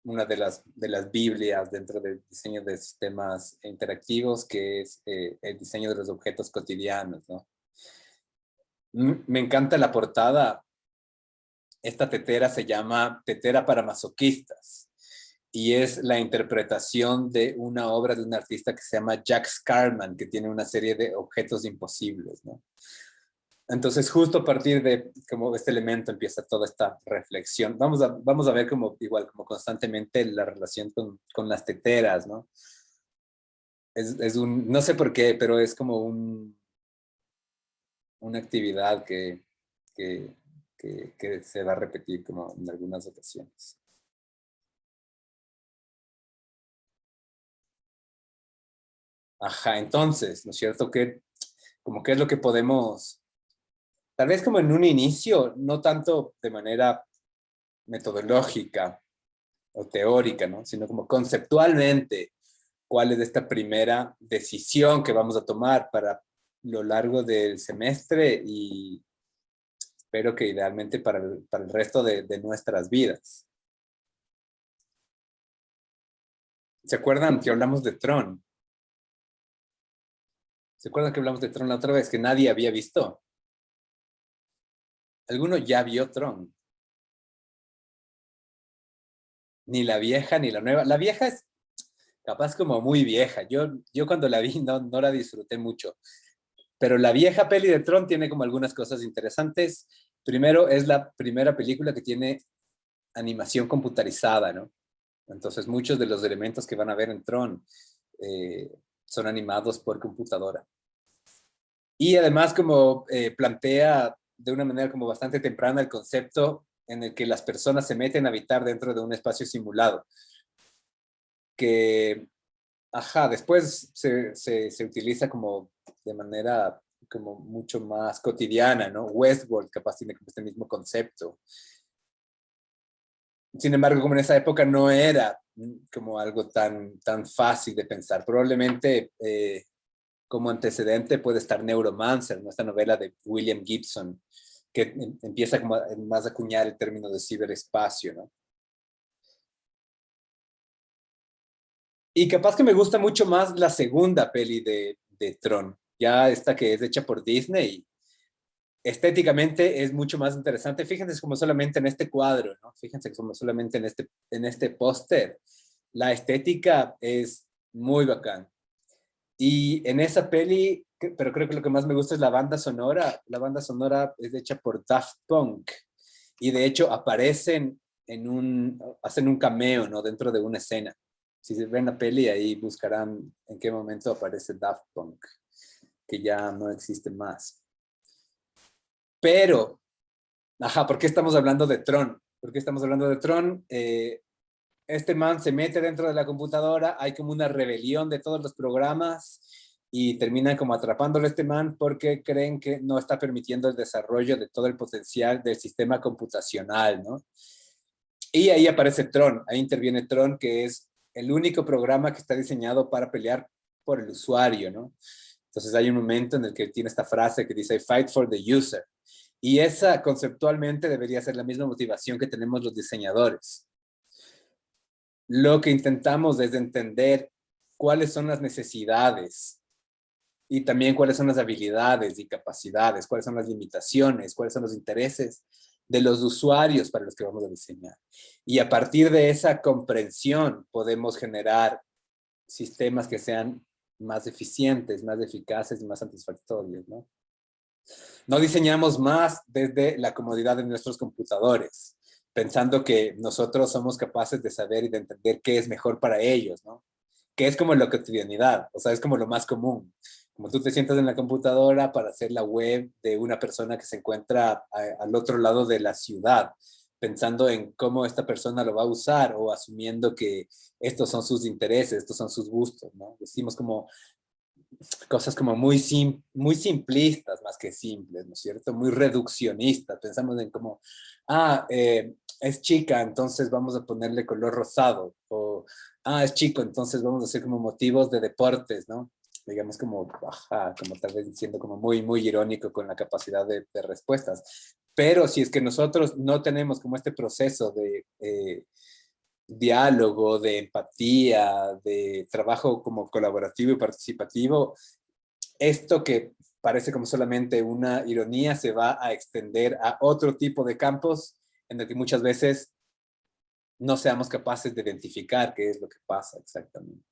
una de las Biblias dentro del diseño de sistemas interactivos, que es el diseño de los objetos cotidianos, ¿no? Me encanta la portada. Esta tetera se llama Tetera para Masoquistas y es la interpretación de una obra de un artista que se llama Jack Scarman, que tiene una serie de objetos imposibles, ¿no? Entonces, justo a partir de como este elemento empieza toda esta reflexión. Vamos a ver como igual, como constantemente la relación con las teteras, ¿no? No sé por qué, pero es como una actividad que se va a repetir como en algunas ocasiones. Ajá, entonces, ¿no es cierto? ¿Qué es lo que podemos, tal vez como en un inicio, no tanto de manera metodológica o teórica, ¿no? Sino como conceptualmente, cuál es esta primera decisión que vamos a tomar para lo largo del semestre y espero que idealmente para el resto de nuestras vidas. ¿Se acuerdan que hablamos de Tron? ¿Se acuerdan que hablamos de Tron la otra vez que nadie había visto? ¿Alguno ya vio Tron? Ni la vieja ni la nueva. La vieja es capaz como muy vieja. Yo cuando la vi no la disfruté mucho. Pero la vieja peli de Tron tiene como algunas cosas interesantes. Primero, es la primera película que tiene animación computarizada, ¿no? Entonces, muchos de los elementos que van a ver en Tron son animados por computadora. Y además, como plantea de una manera como bastante temprana el concepto en el que las personas se meten a habitar dentro de un espacio simulado. Que, ajá, después se utiliza como de manera como mucho más cotidiana, ¿no? Westworld capaz tiene como este mismo concepto. Sin embargo, como en esa época no era como algo tan fácil de pensar. Probablemente como antecedente puede estar Neuromancer, ¿no? Esta novela de William Gibson, que empieza como más a acuñar el término de ciberespacio, ¿no? Y capaz que me gusta mucho más la segunda peli de Tron, ya esta que es hecha por Disney. Estéticamente es mucho más interesante. Fíjense como solamente en este cuadro, ¿no? Fíjense como solamente en este póster. La estética es muy bacán. Y en esa peli, pero creo que lo que más me gusta es la banda sonora. La banda sonora es hecha por Daft Punk. Y de hecho aparecen hacen un cameo, ¿no? Dentro de una escena. Si se ven la peli, ahí buscarán en qué momento aparece Daft Punk, que ya no existe más. Pero, ajá, ¿por qué estamos hablando de Tron? ¿Por qué estamos hablando de Tron? Este man se mete dentro de la computadora, hay como una rebelión de todos los programas y terminan como atrapándole a este man porque creen que no está permitiendo el desarrollo de todo el potencial del sistema computacional, ¿no? Y ahí aparece Tron, ahí interviene Tron, que es el único programa que está diseñado para pelear por el usuario, ¿no? Entonces hay un momento en el que tiene esta frase que dice, fight for the user. Y esa conceptualmente debería ser la misma motivación que tenemos los diseñadores. Lo que intentamos es entender cuáles son las necesidades y también cuáles son las habilidades y capacidades, cuáles son las limitaciones, cuáles son los intereses de los usuarios para los que vamos a diseñar. Y a partir de esa comprensión podemos generar sistemas que sean más eficientes, más eficaces y más satisfactorios, ¿no? No diseñamos más desde la comodidad de nuestros computadores, pensando que nosotros somos capaces de saber y de entender qué es mejor para ellos, ¿no? Que es como la cotidianidad, o sea, es como lo más común. Como tú te sientas en la computadora para hacer la web de una persona que se encuentra al otro lado de la ciudad, pensando en cómo esta persona lo va a usar o asumiendo que estos son sus intereses, estos son sus gustos, ¿no? Decimos como cosas como muy simplistas más que simples, ¿no es cierto? Muy reduccionistas. Pensamos en como, es chica, entonces vamos a ponerle color rosado. O, es chico, entonces vamos a hacer como motivos de deportes, ¿no? Digamos como, como tal vez siendo como muy, muy irónico con la capacidad de respuestas. Pero si es que nosotros no tenemos como este proceso de diálogo, de empatía, de trabajo como colaborativo y participativo, esto que parece como solamente una ironía se va a extender a otro tipo de campos en el que muchas veces no seamos capaces de identificar qué es lo que pasa exactamente.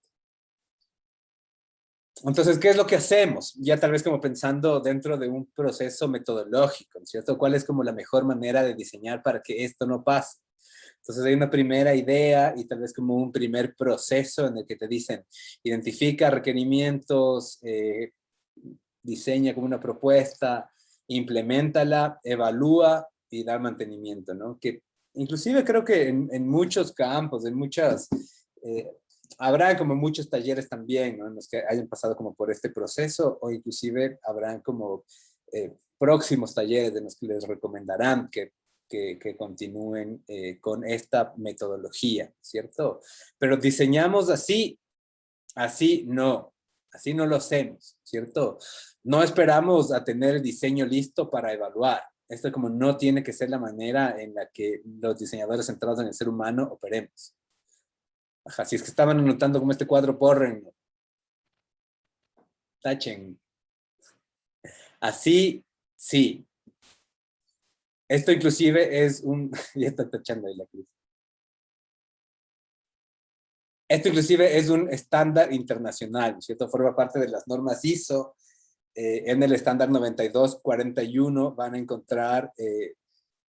Entonces, ¿qué es lo que hacemos? Ya tal vez como pensando dentro de un proceso metodológico, ¿no es cierto? ¿Cuál es como la mejor manera de diseñar para que esto no pase? Entonces hay una primera idea y tal vez como un primer proceso en el que te dicen, identifica requerimientos, diseña como una propuesta, implementala, evalúa y da mantenimiento, ¿no? Que inclusive creo que en muchos campos, en muchas, habrá como muchos talleres también, ¿no? En los que hayan pasado como por este proceso o inclusive habrán como próximos talleres en los que les recomendarán que continúen con esta metodología, ¿cierto? Pero diseñamos así no lo hacemos, ¿cierto? No esperamos a tener el diseño listo para evaluar. Esto como no tiene que ser la manera en la que los diseñadores centrados en el ser humano operemos. Ajá, si es que estaban anotando como este cuadro, porren, tachen. Así, sí. Esto inclusive es un... ya está tachando ahí la cruz. Esto inclusive es un estándar internacional, ¿cierto? Forma parte de las normas ISO. En el estándar 9241 van a encontrar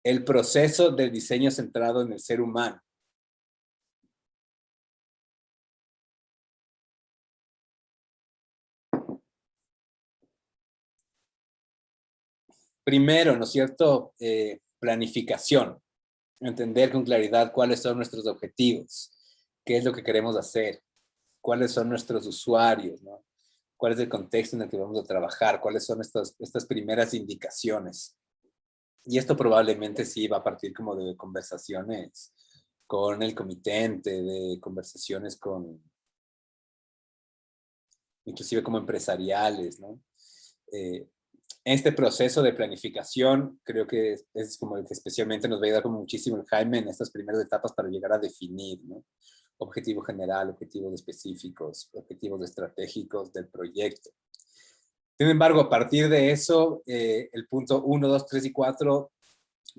el proceso del diseño centrado en el ser humano. Primero, ¿no es cierto? Planificación. Entender con claridad cuáles son nuestros objetivos, qué es lo que queremos hacer, cuáles son nuestros usuarios, ¿no? Cuál es el contexto en el que vamos a trabajar, cuáles son estas primeras indicaciones. Y esto probablemente sí va a partir como de conversaciones con el comitente, de conversaciones con, inclusive como empresariales, ¿no? Este proceso de planificación creo que es como el que especialmente nos va a ayudar como muchísimo el Jaime en estas primeras etapas para llegar a definir, ¿no? Objetivo general, objetivos específicos, objetivos estratégicos del proyecto. Sin embargo, a partir de eso, el punto 1, 2, 3 y 4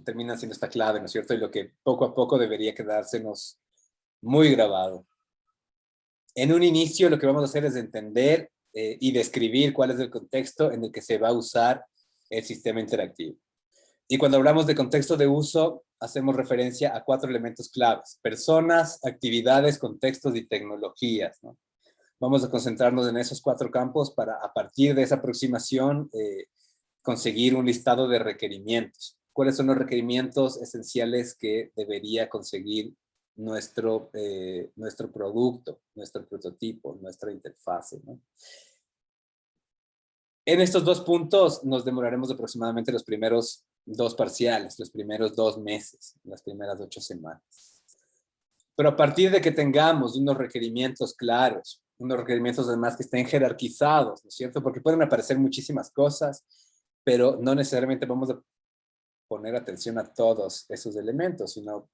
terminan siendo esta clave, ¿no es cierto? Y lo que poco a poco debería quedársenos muy grabado. En un inicio lo que vamos a hacer es entender y describir cuál es el contexto en el que se va a usar el sistema interactivo. Y cuando hablamos de contexto de uso, hacemos referencia a 4 elementos claves: personas, actividades, contextos y tecnologías, ¿no? Vamos a concentrarnos en esos 4 campos para, a partir de esa aproximación, conseguir un listado de requerimientos. ¿Cuáles son los requerimientos esenciales que debería conseguir nuestro producto, nuestro prototipo, nuestra interfase, ¿no? En estos 2 puntos nos demoraremos aproximadamente los primeros 2 parciales, los primeros 2 meses, las primeras 8 semanas. Pero a partir de que tengamos unos requerimientos claros, unos requerimientos además que estén jerarquizados, ¿no es cierto? Porque pueden aparecer muchísimas cosas, pero no necesariamente vamos a poner atención a todos esos elementos, sino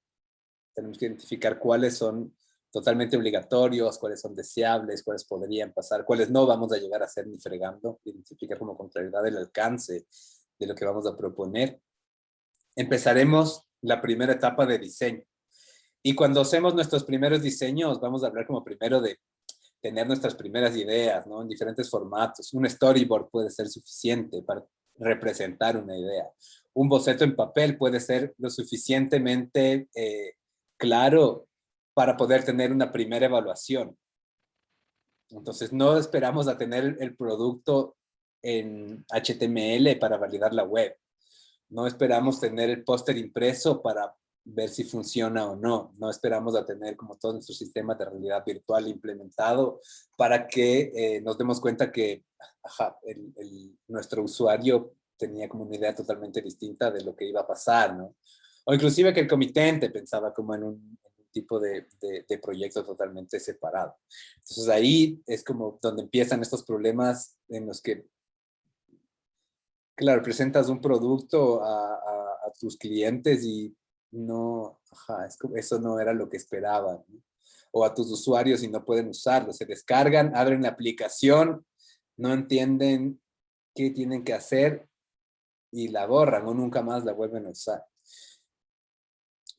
tenemos que identificar cuáles son totalmente obligatorios, cuáles son deseables, cuáles podrían pasar, cuáles no vamos a llegar a hacer ni fregando, identificar como con claridad el alcance de lo que vamos a proponer. Empezaremos la primera etapa de diseño. Y cuando hacemos nuestros primeros diseños, vamos a hablar como primero de tener nuestras primeras ideas, ¿no? En diferentes formatos. Un storyboard puede ser suficiente para representar una idea. Un boceto en papel puede ser lo suficientemente claro para poder tener una primera evaluación. Entonces, no esperamos a tener el producto en HTML para validar la web. No esperamos tener el póster impreso para ver si funciona o no. No esperamos a tener como todo nuestro sistema de realidad virtual implementado para que nos demos cuenta que nuestro usuario tenía como una idea totalmente distinta de lo que iba a pasar, ¿no? O inclusive que el comitente pensaba como en un tipo de proyecto totalmente separado. Entonces ahí es como donde empiezan estos problemas en los que, claro, presentas un producto a tus clientes y no, eso no era lo que esperaban, ¿no? O a tus usuarios y no pueden usarlo. Se descargan, abren la aplicación, no entienden qué tienen que hacer y la borran o nunca más la vuelven a usar.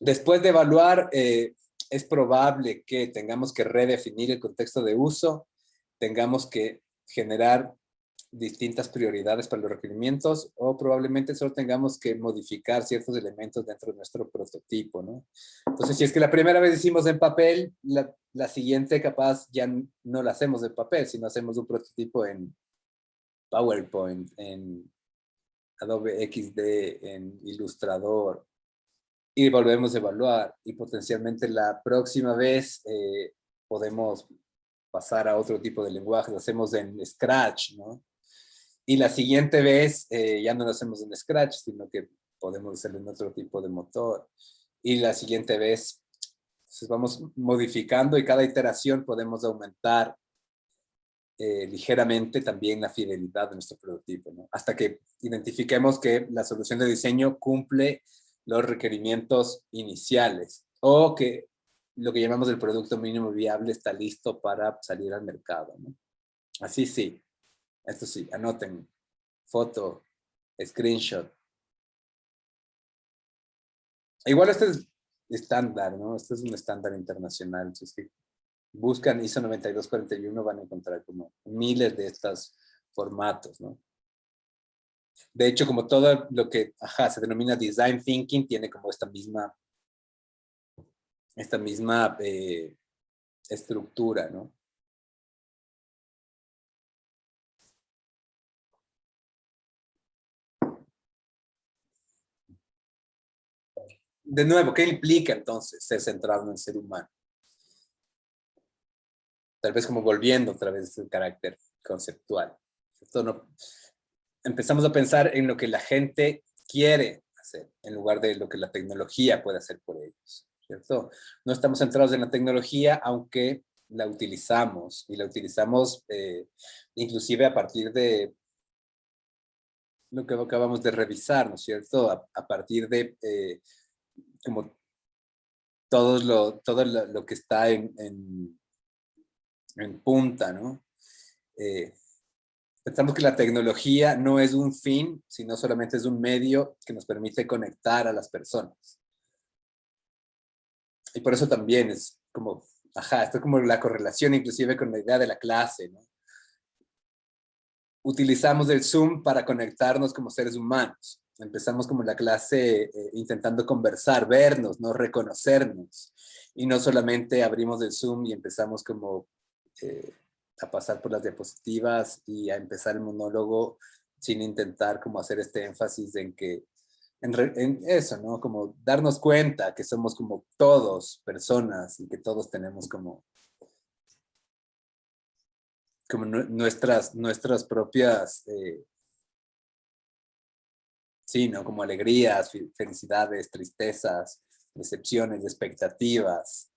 Después de evaluar, es probable que tengamos que redefinir el contexto de uso, tengamos que generar distintas prioridades para los requerimientos o probablemente solo tengamos que modificar ciertos elementos dentro de nuestro prototipo, ¿no? Entonces, si es que la primera vez hicimos en papel, la siguiente capaz ya no la hacemos en papel, sino hacemos un prototipo en PowerPoint, en Adobe XD, en Illustrator, y volvemos a evaluar. Y potencialmente la próxima vez podemos pasar a otro tipo de lenguaje, lo hacemos en Scratch, ¿no? Y la siguiente vez ya no lo hacemos en Scratch, sino que podemos hacerlo en otro tipo de motor. Y la siguiente vez, entonces vamos modificando y cada iteración podemos aumentar ligeramente también la fidelidad de nuestro prototipo, ¿no? Hasta que identifiquemos que la solución de diseño cumple los requerimientos iniciales o que lo que llamamos el producto mínimo viable está listo para salir al mercado, ¿no? Así sí. Esto sí, anoten, foto, screenshot. Igual este es estándar, ¿no? Este es un estándar internacional. Entonces, que buscan ISO 9241 van a encontrar como miles de estos formatos, ¿no? De hecho, como todo lo que se denomina design thinking, tiene como esta misma estructura, ¿no? De nuevo, ¿qué implica entonces ser centrado en el ser humano? Tal vez como volviendo otra vez el carácter conceptual. Empezamos a pensar en lo que la gente quiere hacer, en lugar de lo que la tecnología puede hacer por ellos, ¿cierto? No estamos centrados en la tecnología, aunque la utilizamos, y la utilizamos inclusive a partir de lo que acabamos de revisar, ¿no es cierto? A partir de como todo lo que está en punta, ¿no? Pensamos que la tecnología no es un fin, sino solamente es un medio que nos permite conectar a las personas. Y por eso también es como, esto es como la correlación inclusive con la idea de la clase, ¿no? Utilizamos el Zoom para conectarnos como seres humanos. Empezamos como la clase intentando conversar, vernos, no reconocernos. Y no solamente abrimos el Zoom y empezamos como a pasar por las diapositivas y a empezar el monólogo sin intentar como hacer este énfasis en que, en eso, ¿no? Como darnos cuenta que somos como todos personas y que todos tenemos como nuestras propias, sí, ¿no? Como alegrías, felicidades, tristezas, decepciones, expectativas.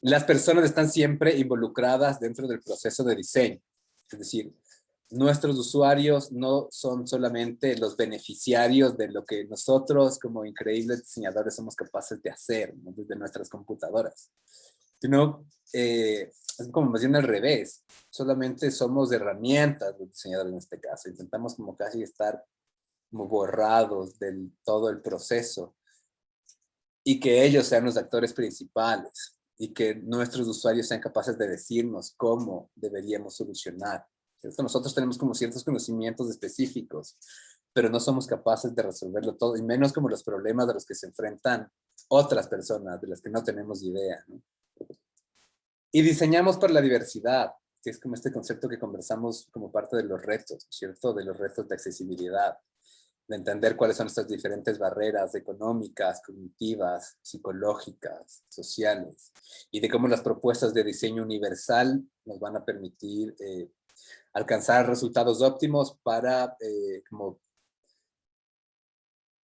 Las personas están siempre involucradas dentro del proceso de diseño. Es decir, nuestros usuarios no son solamente los beneficiarios de lo que nosotros como increíbles diseñadores somos capaces de hacer, ¿no? Desde nuestras computadoras, sino es como más bien al revés. Solamente somos herramientas los diseñadores en este caso. Intentamos como casi estar como borrados del todo el proceso y que ellos sean los actores principales y que nuestros usuarios sean capaces de decirnos cómo deberíamos solucionar. ¿Cierto? Nosotros tenemos como ciertos conocimientos específicos, pero no somos capaces de resolverlo todo, y menos como los problemas de los que se enfrentan otras personas, de las que no tenemos idea, ¿no? Y diseñamos para la diversidad, que es como este concepto que conversamos como parte de los retos, ¿cierto? De los retos de accesibilidad, de entender cuáles son estas diferentes barreras económicas, cognitivas, psicológicas, sociales, y de cómo las propuestas de diseño universal nos van a permitir alcanzar resultados óptimos para, como,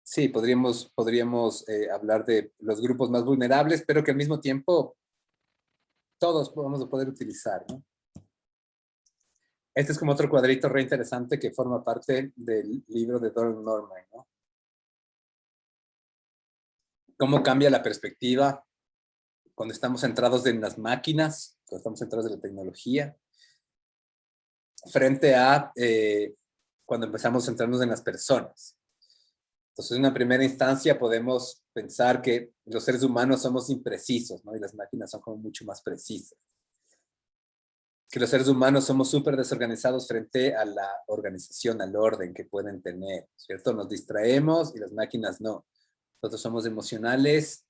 sí, podríamos hablar de los grupos más vulnerables, pero que al mismo tiempo todos vamos a poder utilizar, ¿no? Este es como otro cuadrito re interesante que forma parte del libro de Donald Norman, ¿no? Cómo cambia la perspectiva cuando estamos centrados en las máquinas, cuando estamos centrados en la tecnología, frente a cuando empezamos a centrarnos en las personas. Entonces, en una primera instancia podemos pensar que los seres humanos somos imprecisos, ¿no? Y las máquinas son como mucho más precisas. Que los seres humanos somos súper desorganizados frente a la organización, al orden que pueden tener, ¿cierto? Nos distraemos y las máquinas no. Nosotros somos emocionales,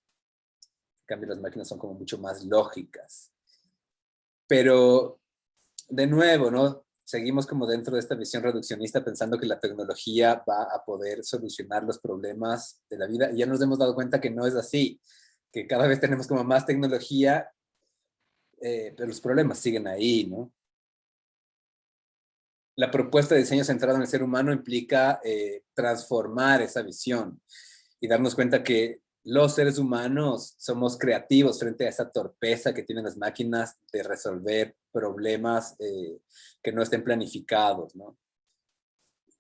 en cambio las máquinas son como mucho más lógicas. Pero, de nuevo, ¿no? Seguimos como dentro de esta visión reduccionista pensando que la tecnología va a poder solucionar los problemas de la vida, y ya nos hemos dado cuenta que no es así, que cada vez tenemos como más tecnología, pero los problemas siguen ahí, ¿no? La propuesta de diseño centrado en el ser humano implica transformar esa visión y darnos cuenta que los seres humanos somos creativos frente a esa torpeza que tienen las máquinas de resolver problemas que no estén planificados, ¿no?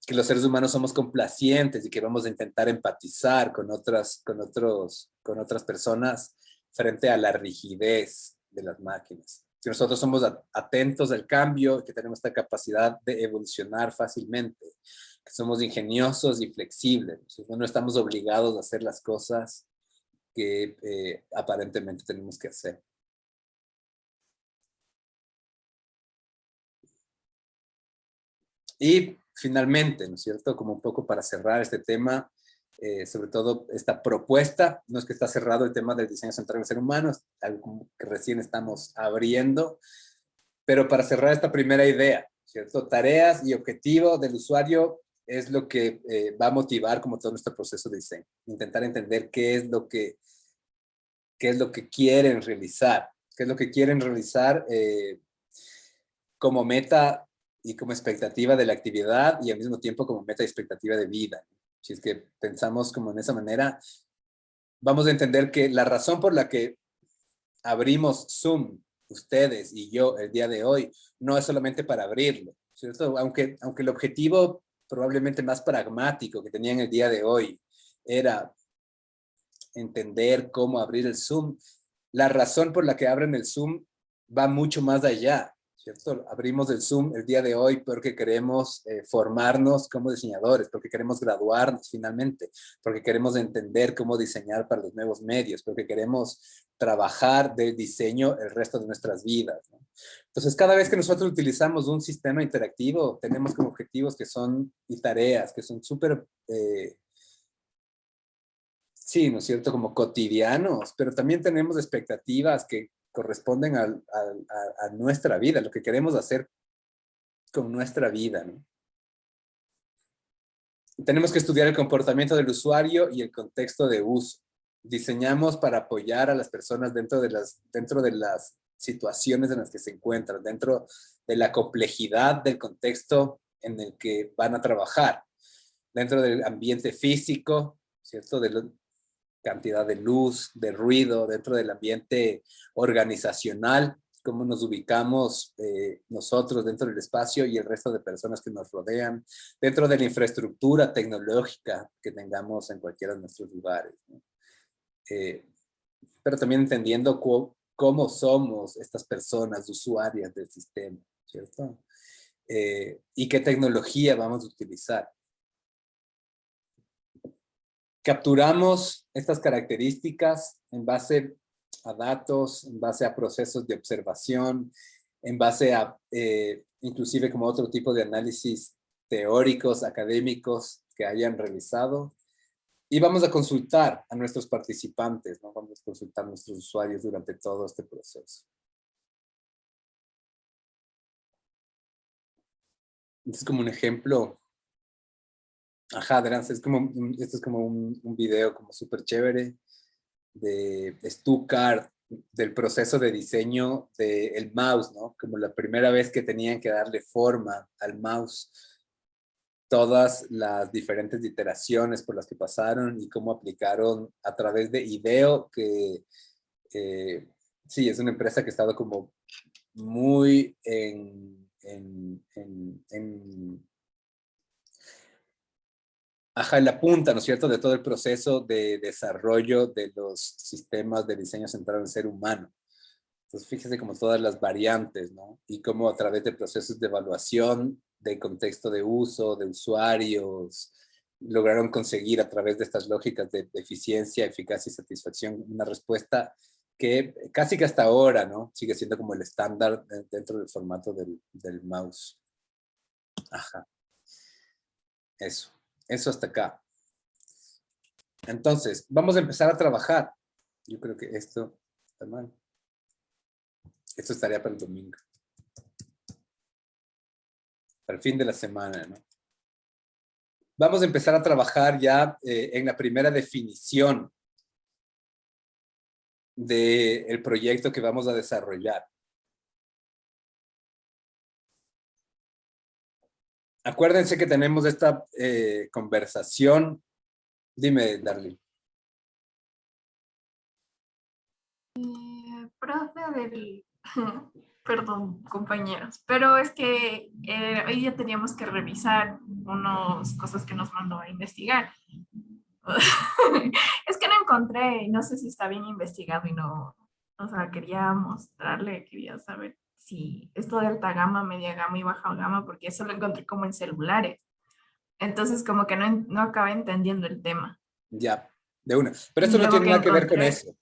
Que los seres humanos somos complacientes y que vamos a intentar empatizar con otras personas frente a la rigidez de las máquinas. Que nosotros somos atentos al cambio, que tenemos esta capacidad de evolucionar fácilmente, que somos ingeniosos y flexibles, no estamos obligados a hacer las cosas que aparentemente tenemos que hacer. Y finalmente, ¿no es cierto? Como un poco para cerrar este tema, sobre todo esta propuesta, no es que está cerrado el tema del diseño centrado en el ser humano, es algo que recién estamos abriendo, pero para cerrar esta primera idea, ¿cierto? Tareas y objetivo del usuario es lo que va a motivar como todo nuestro proceso de diseño. Intentar entender qué es lo que quieren realizar, como meta y como expectativa de la actividad, y al mismo tiempo como meta y expectativa de vida. Si es que pensamos como en esa manera, vamos a entender que la razón por la que abrimos Zoom, ustedes y yo, el día de hoy, no es solamente para abrirlo, ¿cierto? Aunque el objetivo probablemente más pragmático que tenían el día de hoy era entender cómo abrir el Zoom, la razón por la que abren el Zoom va mucho más allá, ¿cierto? Abrimos el Zoom el día de hoy porque queremos formarnos como diseñadores, porque queremos graduarnos finalmente, porque queremos entender cómo diseñar para los nuevos medios, porque queremos trabajar del diseño el resto de nuestras vidas, ¿no? Entonces, cada vez que nosotros utilizamos un sistema interactivo, tenemos como objetivos que son, y tareas que son súper, sí, ¿no es cierto?, como cotidianos, pero también tenemos expectativas que corresponden a nuestra vida, lo que queremos hacer con nuestra vida, ¿no? Tenemos que estudiar el comportamiento del usuario y el contexto de uso. Diseñamos para apoyar a las personas dentro de las situaciones en las que se encuentran, dentro de la complejidad del contexto en el que van a trabajar, dentro del ambiente físico, ¿cierto?, de la cantidad de luz, de ruido, dentro del ambiente organizacional, cómo nos ubicamos nosotros dentro del espacio y el resto de personas que nos rodean, dentro de la infraestructura tecnológica que tengamos en cualquiera de nuestros lugares, ¿no? Pero también entendiendo cómo somos estas personas usuarias del sistema, ¿cierto? Y qué tecnología vamos a utilizar. Capturamos estas características en base a datos, en base a procesos de observación, en base a inclusive como otro tipo de análisis teóricos, académicos que hayan realizado. Y vamos a consultar a nuestros participantes, ¿no? Vamos a consultar a nuestros usuarios durante todo este proceso. Este es como un ejemplo. Ajá, adelante, este es como un video como súper chévere de Stuttgart, del proceso de diseño del mouse, ¿no? Como la primera vez que tenían que darle forma al mouse, todas las diferentes iteraciones por las que pasaron y cómo aplicaron a través de IDEO, que sí, es una empresa que ha estado como muy en la punta, ¿no es cierto?, de todo el proceso de desarrollo de los sistemas de diseño centrado en el ser humano. Entonces, fíjese como todas las variantes, ¿no? Y cómo a través de procesos de evaluación, de contexto de uso, de usuarios, lograron conseguir a través de estas lógicas de eficiencia, eficacia y satisfacción una respuesta que casi que hasta ahora, ¿no?, sigue siendo como el estándar dentro del formato del mouse. Ajá. Eso hasta acá. Entonces, vamos a empezar a trabajar. Yo creo que esto está mal. Esto estaría para el domingo. Para el fin de la semana, ¿no? Vamos a empezar a trabajar ya en la primera definición del proyecto que vamos a desarrollar. Acuérdense que tenemos esta conversación. Dime, Darly. Profe perdón, compañeros, pero es que hoy ya teníamos que revisar unas cosas que nos mandó a investigar. Es que no encontré, no sé si está bien investigado y no, o sea, quería mostrarle, quería saber si esto de alta gama, media gama y baja gama, porque eso lo encontré como en celulares. Entonces como que no acabé entendiendo el tema. Ya, de una. Pero esto Y no luego tiene que nada que ver con encontré- eso.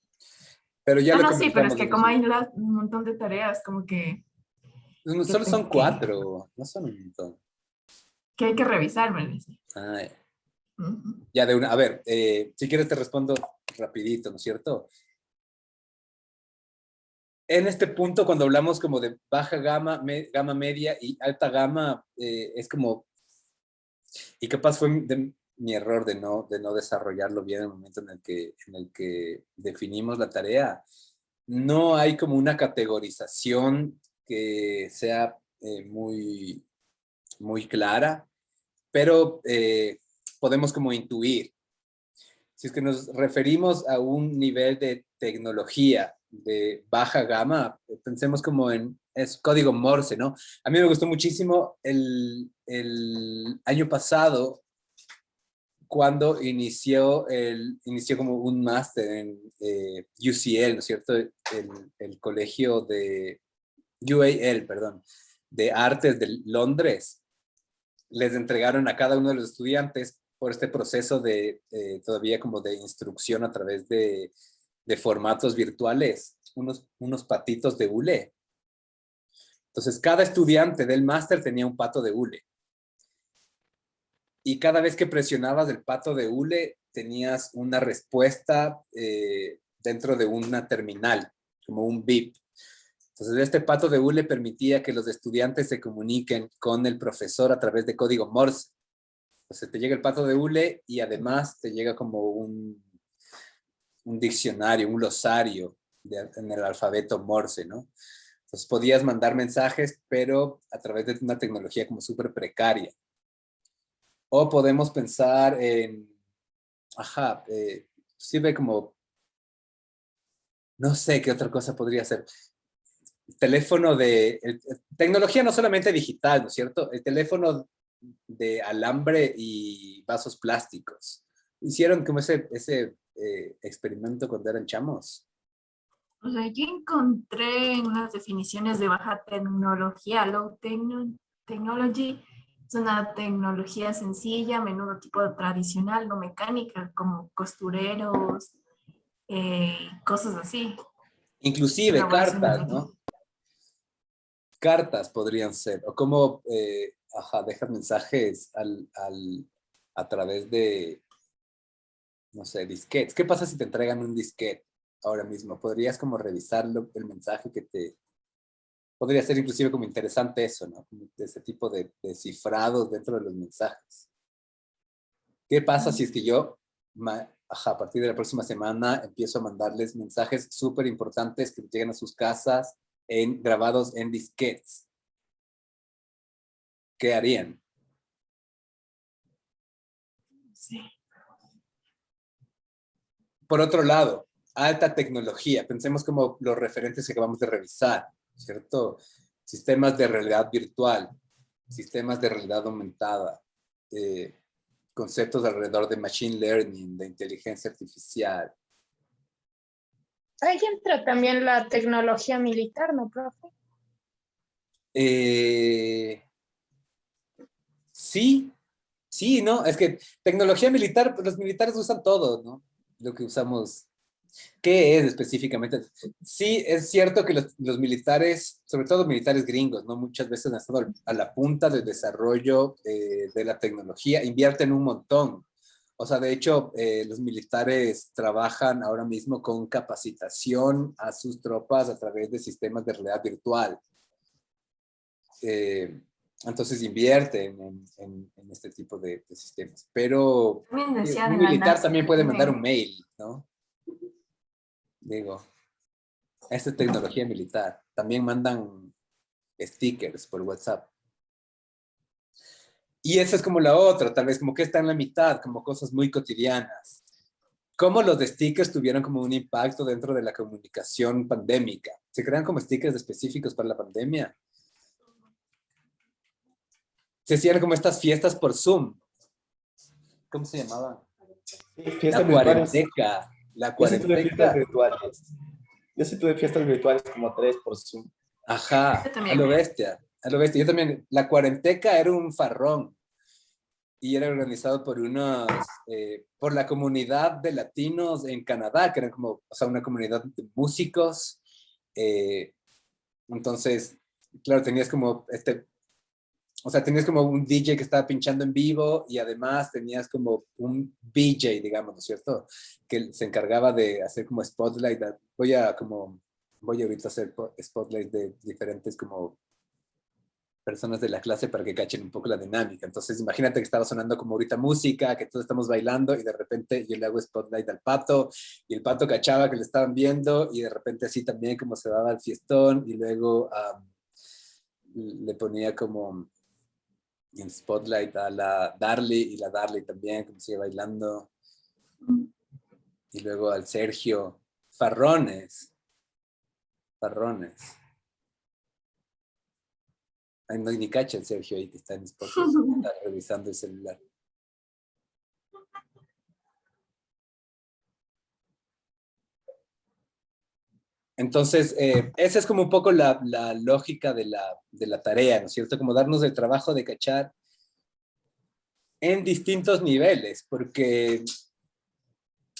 Pero ya lo no, sí, pero es conversamos. que como hay un montón de tareas, como que Solo son 4, no son un montón. que hay que revisar, me dice. Ay. Ujú. Ya de una. A ver, si quieres te respondo rapidito, ¿no es cierto? En este punto, cuando hablamos como de baja gama, gama media y alta gama, es como, y capaz fue mi error de no desarrollarlo bien en el momento en el que definimos la tarea. No hay como una categorización que sea muy, muy clara, pero podemos como intuir. Si es que nos referimos a un nivel de tecnología de baja gama, pensemos como en código Morse, ¿no? A mí me gustó muchísimo el año pasado cuando inició como un máster en UCL, ¿no es cierto? El colegio de UAL, perdón, de Artes de Londres. Les entregaron a cada uno de los estudiantes por este proceso de todavía como de instrucción a través de formatos virtuales, unos patitos de hule. Entonces, cada estudiante del máster tenía un pato de hule. Y cada vez que presionabas el pato de hule, tenías una respuesta dentro de una terminal, como un bip. Entonces, este pato de hule permitía que los estudiantes se comuniquen con el profesor a través de código Morse. Entonces, te llega el pato de hule y además te llega como un diccionario, un glosario en el alfabeto Morse, ¿no? Entonces, podías mandar mensajes, pero a través de una tecnología como súper precaria. O podemos pensar en, sirve como, no sé qué otra cosa podría ser. teléfono tecnología no solamente digital, ¿no es cierto? El teléfono de alambre y vasos plásticos. Hicieron como ese experimento cuando eran chamos. O sea, yo encontré en unas definiciones de baja tecnología, technology. Es una tecnología sencilla, a menudo tipo tradicional, no mecánica, como costureros, cosas así. Inclusive Elaboraciones cartas, de ¿no? Cartas podrían ser, o como, dejas mensajes a través de, no sé, disquetes. ¿Qué pasa si te entregan un disquete ahora mismo? Podrías como revisarlo, el mensaje que te... Podría ser inclusive como interesante eso, ¿no? Como ese tipo de cifrados dentro de los mensajes. ¿Qué pasa si es que yo, a partir de la próxima semana, empiezo a mandarles mensajes súper importantes que lleguen a sus casas grabados en disquetes? ¿Qué harían? Sí. Por otro lado, alta tecnología. Pensemos como los referentes que acabamos de revisar, ¿cierto? Sistemas de realidad virtual, sistemas de realidad aumentada, conceptos alrededor de machine learning, de inteligencia artificial. Ahí entra también la tecnología militar, ¿no, profe? Sí, ¿no? Es que tecnología militar, los militares usan todo, ¿no? Lo que usamos. ¿Qué es específicamente? Sí, es cierto que los militares, sobre todo militares gringos, ¿no? Muchas veces han estado a la punta del desarrollo de la tecnología, invierten un montón. O sea, de hecho, los militares trabajan ahora mismo con capacitación a sus tropas a través de sistemas de realidad virtual. Entonces invierten en este tipo de sistemas. Pero También decían un en la militar NASA también que puede mandar un tienen, mail, ¿no? Digo, esta es tecnología militar. También mandan stickers por WhatsApp. Y esa es como la otra, tal vez como que está en la mitad, como cosas muy cotidianas. Cómo los stickers tuvieron como un impacto dentro de la comunicación pandémica. Se crean como stickers específicos para la pandemia. Se hacían como estas fiestas por Zoom. ¿Cómo se llamaban? Sí, La fiestas virtuales. cuarenteca. La Yo sí tuve fiestas cuarenteca. virtuales. Yo sí tuve fiestas virtuales como 3 por Zoom. Ajá, yo a también. lo bestia, a lo bestia. Yo también, la cuarenteca era un farrón y era organizado por la comunidad de latinos en Canadá, que eran como, o sea, una comunidad de músicos. eh, entonces, claro, tenías como un DJ que estaba pinchando en vivo y además tenías como un VJ, digamos, ¿no es cierto? Que se encargaba de hacer como spotlight. Voy a ahorita hacer spotlight de diferentes como personas de la clase para que cachen un poco la dinámica. Entonces, imagínate que estaba sonando como ahorita música, que todos estamos bailando y de repente yo le hago spotlight al pato y el pato cachaba que le estaban viendo y de repente así también como se daba el fiestón y luego le ponía como en spotlight a la Darly y la Darly también como sigue bailando y luego al Sergio. Farrones. Ay, no, ni cacha el Sergio ahí que está en spotlight, está revisando el celular. Entonces, esa es como un poco la lógica de la tarea, ¿no es cierto? Como darnos el trabajo de cachar en distintos niveles, porque,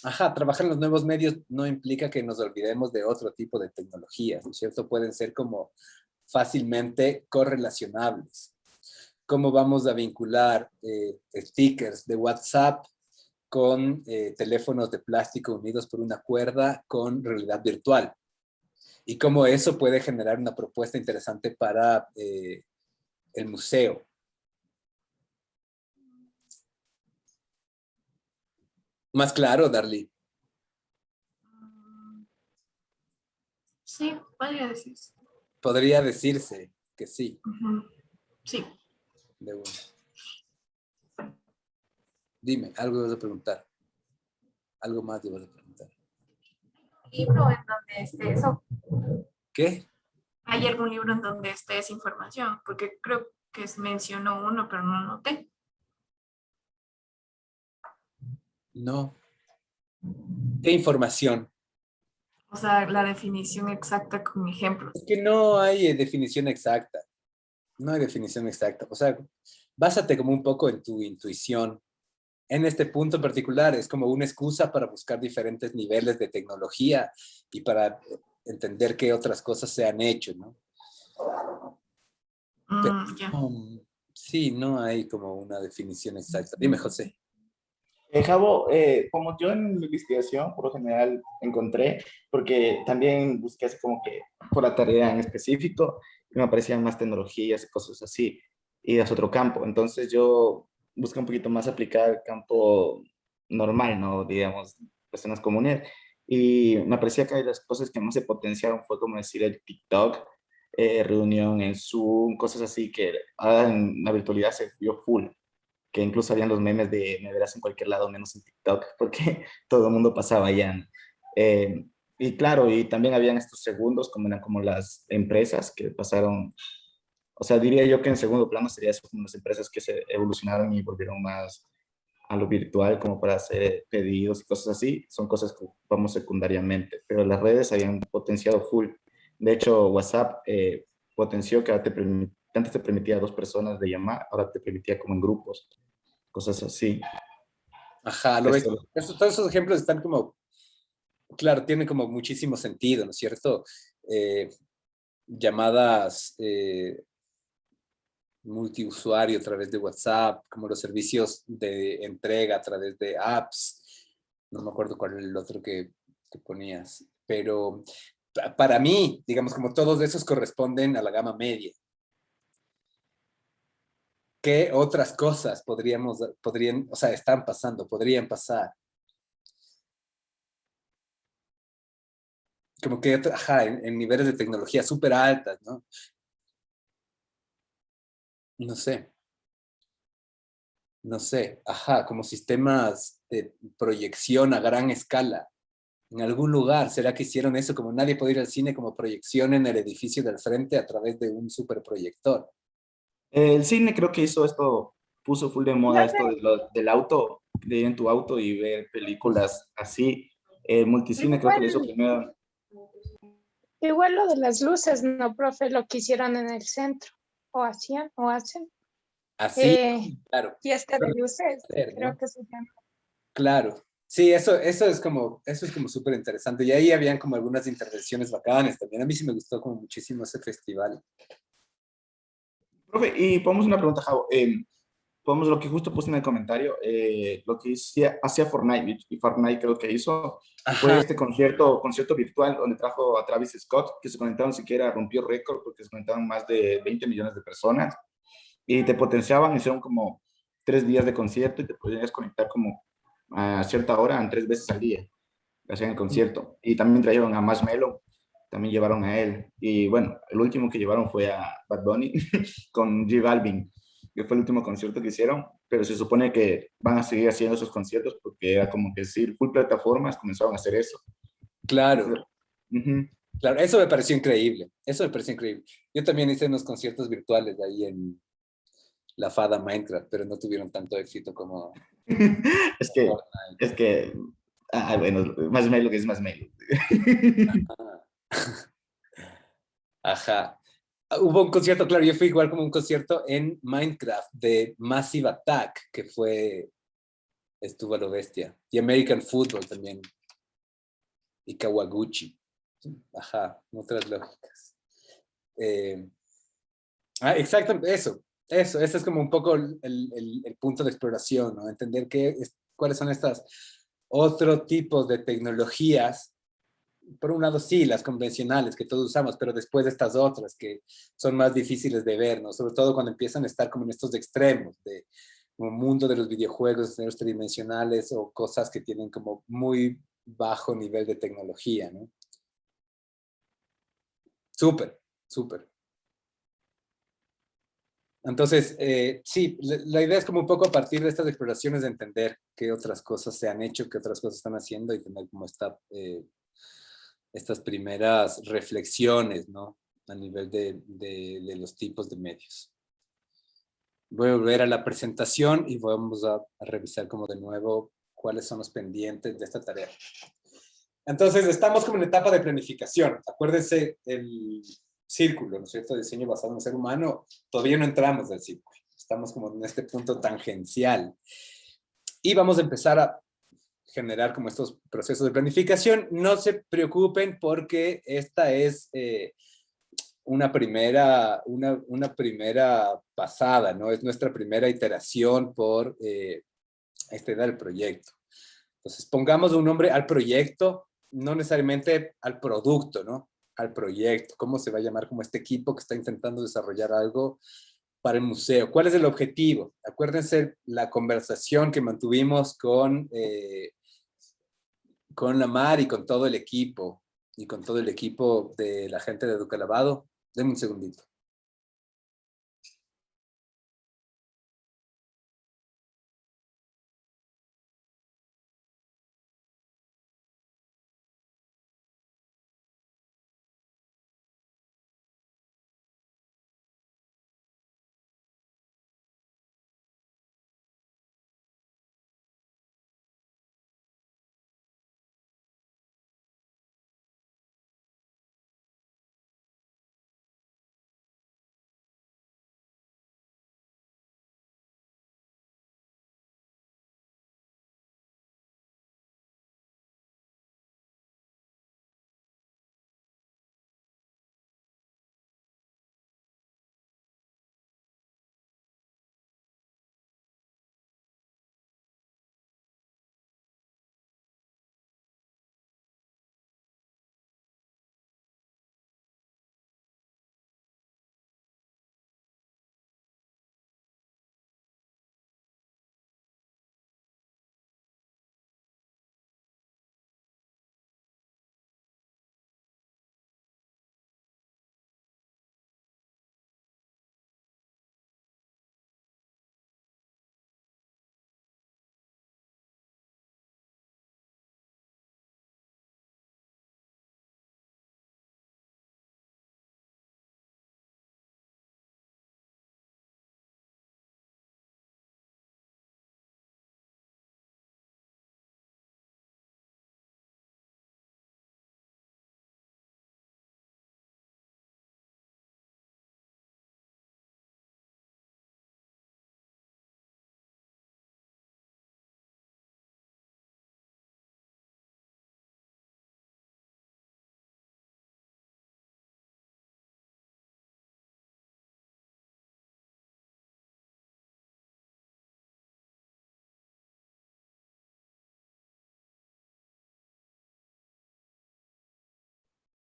trabajar en los nuevos medios no implica que nos olvidemos de otro tipo de tecnologías, ¿no es cierto? Pueden ser como fácilmente correlacionables. ¿Cómo vamos a vincular stickers de WhatsApp con teléfonos de plástico unidos por una cuerda con realidad virtual? Y cómo eso puede generar una propuesta interesante para el museo. Más claro, Darly. Sí, podría decirse. Podría decirse que sí. Sí. De uno. Dime, algo ibas a preguntar. Algo más ibas a preguntar. Libro en donde esté eso. ¿Qué? ¿Hay algún libro en donde esté esa información? Porque creo que mencionó uno, pero no noté. No. ¿Qué información? O sea, la definición exacta con ejemplos. Es que no hay definición exacta. No hay definición exacta. O sea, básate como un poco en tu intuición. En este punto en particular es como una excusa para buscar diferentes niveles de tecnología y para entender qué otras cosas se han hecho, ¿no? Ya. Sí, no hay como una definición exacta. Dime, José. Javo, como yo en mi investigación por lo general encontré, porque también busqué así como que por la tarea en específico, y me aparecían más tecnologías y cosas así, y es otro campo. Entonces yo busqué un poquito más aplicar el campo normal, ¿no? Digamos, personas comunes. Y me parecía que las cosas que más se potenciaron fue como decir el TikTok, reunión en Zoom, cosas así que ahora en la virtualidad se vio full, que incluso habían los memes de me verás en cualquier lado menos en TikTok, porque todo el mundo pasaba allá, ¿no? Y claro, y también habían estos segundos, como eran como las empresas que pasaron, o sea, diría yo que en segundo plano sería eso, como las empresas que se evolucionaron y volvieron más a lo virtual, como para hacer pedidos y cosas así, son cosas que ocupamos secundariamente, pero las redes habían potenciado full. De hecho, WhatsApp potenció que ahora antes te permitía a 2 personas de llamar, ahora te permitía como en grupos, cosas así. Ajá, lo ves. Eso, Todos esos ejemplos están como, claro, tienen como muchísimo sentido, ¿no es cierto? Llamadas multiusuario a través de WhatsApp, como los servicios de entrega a través de apps. No me acuerdo cuál era el otro que ponías, pero para mí, digamos, como todos esos corresponden a la gama media. ¿Qué otras cosas podrían, o sea, están pasando, podrían pasar? Como que, ajá, en niveles de tecnología súper altas, ¿no? No sé. No sé, ajá, como sistemas de proyección a gran escala. En algún lugar, ¿será que hicieron eso? Como nadie puede ir al cine, como proyección en el edificio del frente a través de un superproyector. el cine creo que hizo esto, puso full de moda No esto sé, del auto, de ir en tu auto y ver películas así. El multicine creo que lo hizo igual, primero. igual lo de las luces, no, profe, lo que hicieron en el centro, o hacían, o hacen. Así, Eh, claro. Fiesta de luces, creo ¿No? que se llama. Claro. Sí, eso es como súper interesante. Y ahí habían como algunas intervenciones bacanas también. A mí sí me gustó como muchísimo ese festival. Profe, y ponemos una pregunta, Javo. Podemos lo que justo puse en el comentario, lo que hacía Fortnite, y Fortnite creo que hizo, fue Ajá, este concierto virtual donde trajo a Travis Scott, que se conectaron siquiera, rompió récord porque se conectaron más de 20 millones de personas y te potenciaban, hicieron como 3 días de concierto y te podías conectar como a cierta hora, en 3 veces al día, hacían el concierto. Y también trajeron a Marshmello, también llevaron a él. Y bueno, el último que llevaron fue a Bad Bunny con J Balvin, que fue el último concierto que hicieron, pero se supone que van a seguir haciendo esos conciertos porque era como que sí, full plataformas comenzaron a hacer eso. claro. Entonces, ujú. Claro, eso me pareció increíble. Eso me pareció increíble. Yo también hice unos conciertos virtuales ahí en la Fada Minecraft, pero no tuvieron tanto éxito como es que, Fortnite. es que, bueno, más Melo que es más Melo. Ah. Ajá. Hubo un concierto, claro, yo fui igual como un concierto en Minecraft de Massive Attack, que estuvo a lo bestia. Y American Football también. Y Kawaguchi. Ajá, otras lógicas. Exacto, ese es como un poco el punto de exploración, ¿no? Entender cuáles son estas otro tipos de tecnologías. Por un lado, sí, las convencionales que todos usamos, pero después estas otras que son más difíciles de ver, ¿no? Sobre todo cuando empiezan a estar como en estos extremos de como mundo de los videojuegos, escenarios tridimensionales o cosas que tienen como muy bajo nivel de tecnología, ¿no? Súper, súper. Entonces, sí, la idea es como un poco a partir de estas exploraciones de entender qué otras cosas se han hecho, qué otras cosas están haciendo y tener como estas primeras reflexiones, ¿no? a nivel de los tipos de medios. Voy a volver a la presentación y vamos a revisar como de nuevo cuáles son los pendientes de esta tarea. Entonces, estamos como en la etapa de planificación. Acuérdense el círculo, ¿no es cierto? Diseño basado en el ser humano. Todavía no entramos del círculo. Estamos como en este punto tangencial. Y vamos a empezar a generar como estos procesos de planificación. No se preocupen porque esta es una primera pasada, ¿no? Es nuestra primera iteración por esta edad del proyecto. Entonces, pongamos un nombre al proyecto, no necesariamente al producto, ¿no? Al proyecto. ¿Cómo se va a llamar como este equipo que está intentando desarrollar algo para el museo? ¿Cuál es el objetivo? Acuérdense la conversación que mantuvimos con la Mar y con todo el equipo, de la gente de Educa Lavado. Denme un segundito.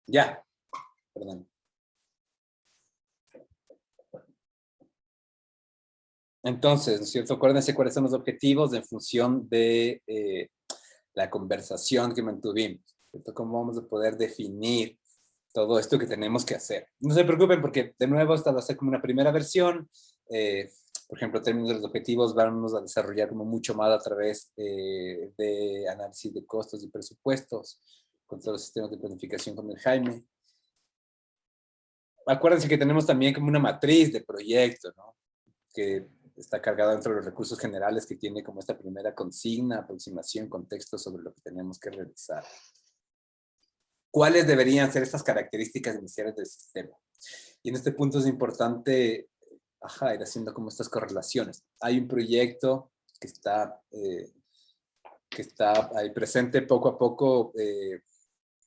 Ya, perdón. Entonces, ¿no es cierto? Acuérdense cuáles son los objetivos en función de la conversación que mantuvimos, ¿cierto? Cómo vamos a poder definir todo esto que tenemos que hacer. No se preocupen porque, de nuevo, esta va a ser como una primera versión. Por ejemplo, en términos de los objetivos, vamos a desarrollar como mucho más a través de análisis de costos y presupuestos, con todos los sistemas de planificación con el Jaime. Acuérdense que tenemos también como una matriz de proyecto, ¿no? Que está cargada dentro de los recursos generales, que tiene como esta primera consigna, aproximación, contexto sobre lo que tenemos que realizar. ¿Cuáles deberían ser estas características iniciales del sistema? Y en este punto es importante ir haciendo como estas correlaciones. Hay un proyecto que está ahí presente poco a poco.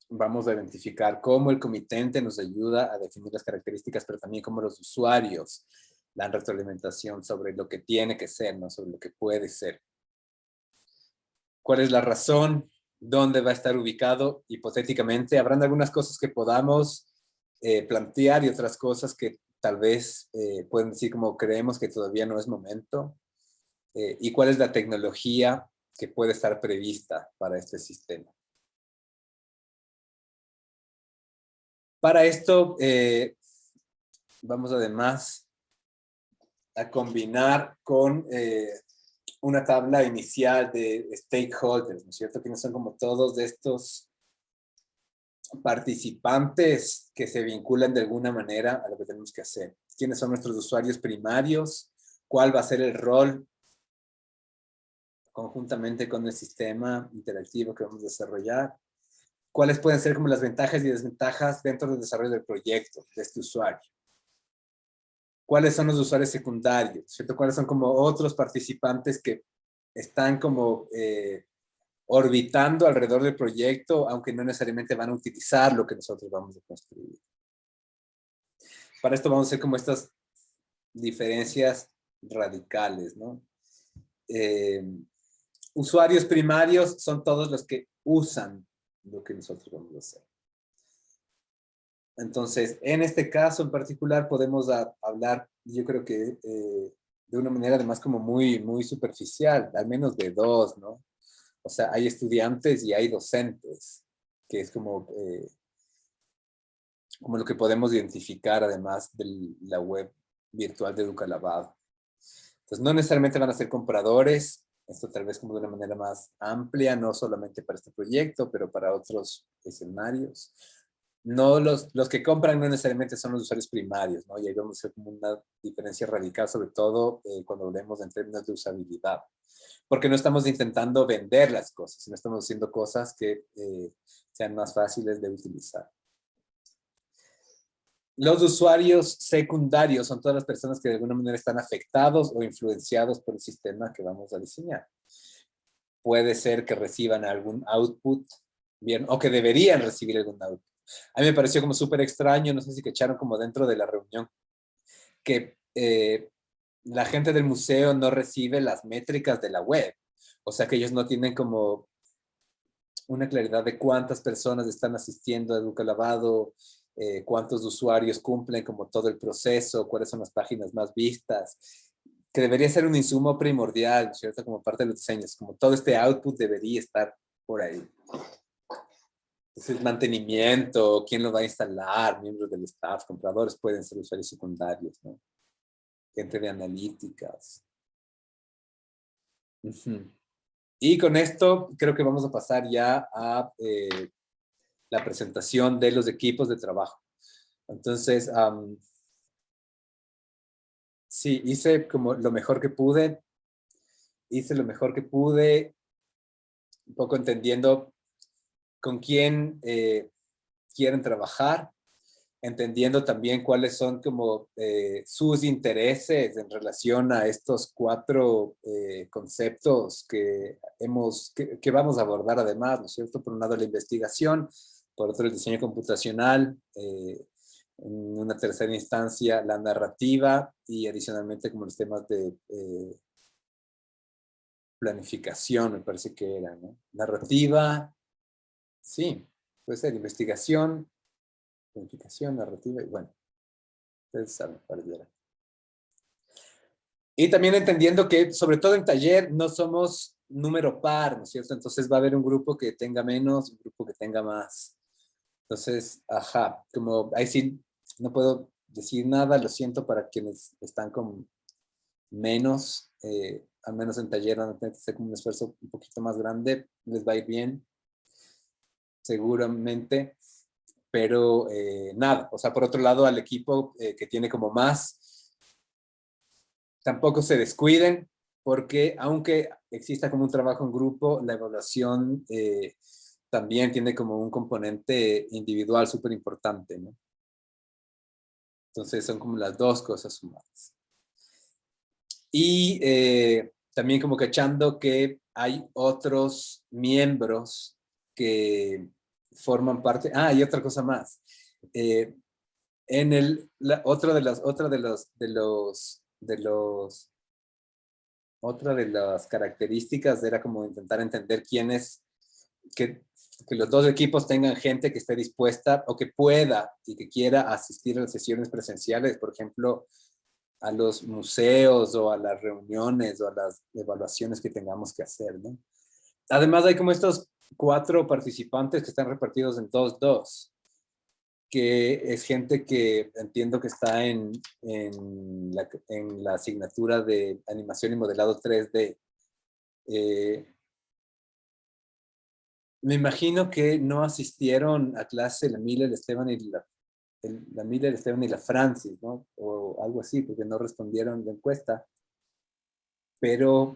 Vamos a identificar cómo el comitente nos ayuda a definir las características, pero también cómo los usuarios dan retroalimentación sobre lo que tiene que ser, ¿no? Sobre lo que puede ser. ¿Cuál es la razón? ¿Dónde va a estar ubicado? Hipotéticamente, habrán algunas cosas que podamos plantear y otras cosas que tal vez pueden decir como creemos que todavía no es momento. ¿Y cuál es la tecnología que puede estar prevista para este sistema? Para esto, vamos además a combinar con una tabla inicial de stakeholders, ¿no es cierto? Que no son como todos de estos participantes que se vinculan de alguna manera a lo que tenemos que hacer. ¿Quiénes son nuestros usuarios primarios? ¿Cuál va a ser el rol conjuntamente con el sistema interactivo que vamos a desarrollar? ¿Cuáles pueden ser como las ventajas y desventajas dentro del desarrollo del proyecto de este usuario? ¿Cuáles son los usuarios secundarios? ¿Cierto? ¿Cuáles son como otros participantes que están como orbitando alrededor del proyecto, aunque no necesariamente van a utilizar lo que nosotros vamos a construir? Para esto vamos a hacer como estas diferencias radicales, ¿no? Usuarios primarios son todos los que usan lo que nosotros vamos a hacer. Entonces, en este caso en particular podemos hablar, yo creo que de una manera además como muy, muy superficial, al menos de dos, ¿no? O sea, hay estudiantes y hay docentes, que es como lo que podemos identificar además de la web virtual de Educalavado. Entonces, no necesariamente van a ser compradores, esto tal vez como de una manera más amplia, no solamente para este proyecto, pero para otros escenarios. No, los que compran no necesariamente son los usuarios primarios, ¿no? Y ahí vamos a hacer como una diferencia radical, sobre todo cuando hablemos en términos de usabilidad. Porque no estamos intentando vender las cosas, sino estamos haciendo cosas que sean más fáciles de utilizar. Los usuarios secundarios son todas las personas que de alguna manera están afectados o influenciados por el sistema que vamos a diseñar. Puede ser que reciban algún output, bien, o que deberían recibir algún output. A mí me pareció como súper extraño, no sé si cacharon como dentro de la reunión, que la gente del museo no recibe las métricas de la web. O sea que ellos no tienen como una claridad de cuántas personas están asistiendo a Educalavado, cuántos usuarios cumplen como todo el proceso, cuáles son las páginas más vistas, que debería ser un insumo primordial, ¿cierto? Como parte de los diseños, como todo este output debería estar por ahí. Entonces, mantenimiento, quién lo va a instalar, miembros del staff, compradores pueden ser usuarios secundarios, ¿no? Gente de analíticas. Y con esto creo que vamos a pasar ya a la presentación de los equipos de trabajo. Entonces, sí, hice como lo mejor que pude. Un poco entendiendo con quién quieren trabajar, entendiendo también cuáles son como sus intereses en relación a estos 4 conceptos que vamos a abordar además, ¿no es cierto? Por un lado la investigación, por otro el diseño computacional, en una tercera instancia la narrativa y adicionalmente como los temas de planificación, me parece que era, ¿no? Narrativa, sí, puede ser investigación, planificación, narrativa y bueno, ustedes saben cuál era. Y también entendiendo que, sobre todo en taller, no somos número par, ¿no es cierto? Entonces va a haber un grupo que tenga menos, un grupo que tenga más. Entonces, como ahí sí no puedo decir nada, lo siento para quienes están con menos, al menos en taller van a tener que hacer como un esfuerzo un poquito más grande, les va a ir bien, seguramente. Pero nada, o sea, por otro lado, al equipo que tiene como más, tampoco se descuiden, porque aunque exista como un trabajo en grupo, la evaluación también tiene como un componente individual súper importante, ¿no? Entonces son como las dos cosas sumadas. Y también como cachando que hay otros miembros que forman parte. Y otra cosa más. Otra de las características era como intentar entender quiénes, que los dos equipos tengan gente que esté dispuesta o que pueda y que quiera asistir a las sesiones presenciales, por ejemplo, a los museos o a las reuniones o a las evaluaciones que tengamos que hacer, ¿no? Además hay como estos 4 participantes que están repartidos en 2-2, que es gente que entiendo que está en la asignatura de animación y modelado 3D. Me imagino que no asistieron a clase la Mila, el Esteban y la Mila, el Esteban y la Francis, ¿no? O algo así, porque no respondieron la encuesta. Pero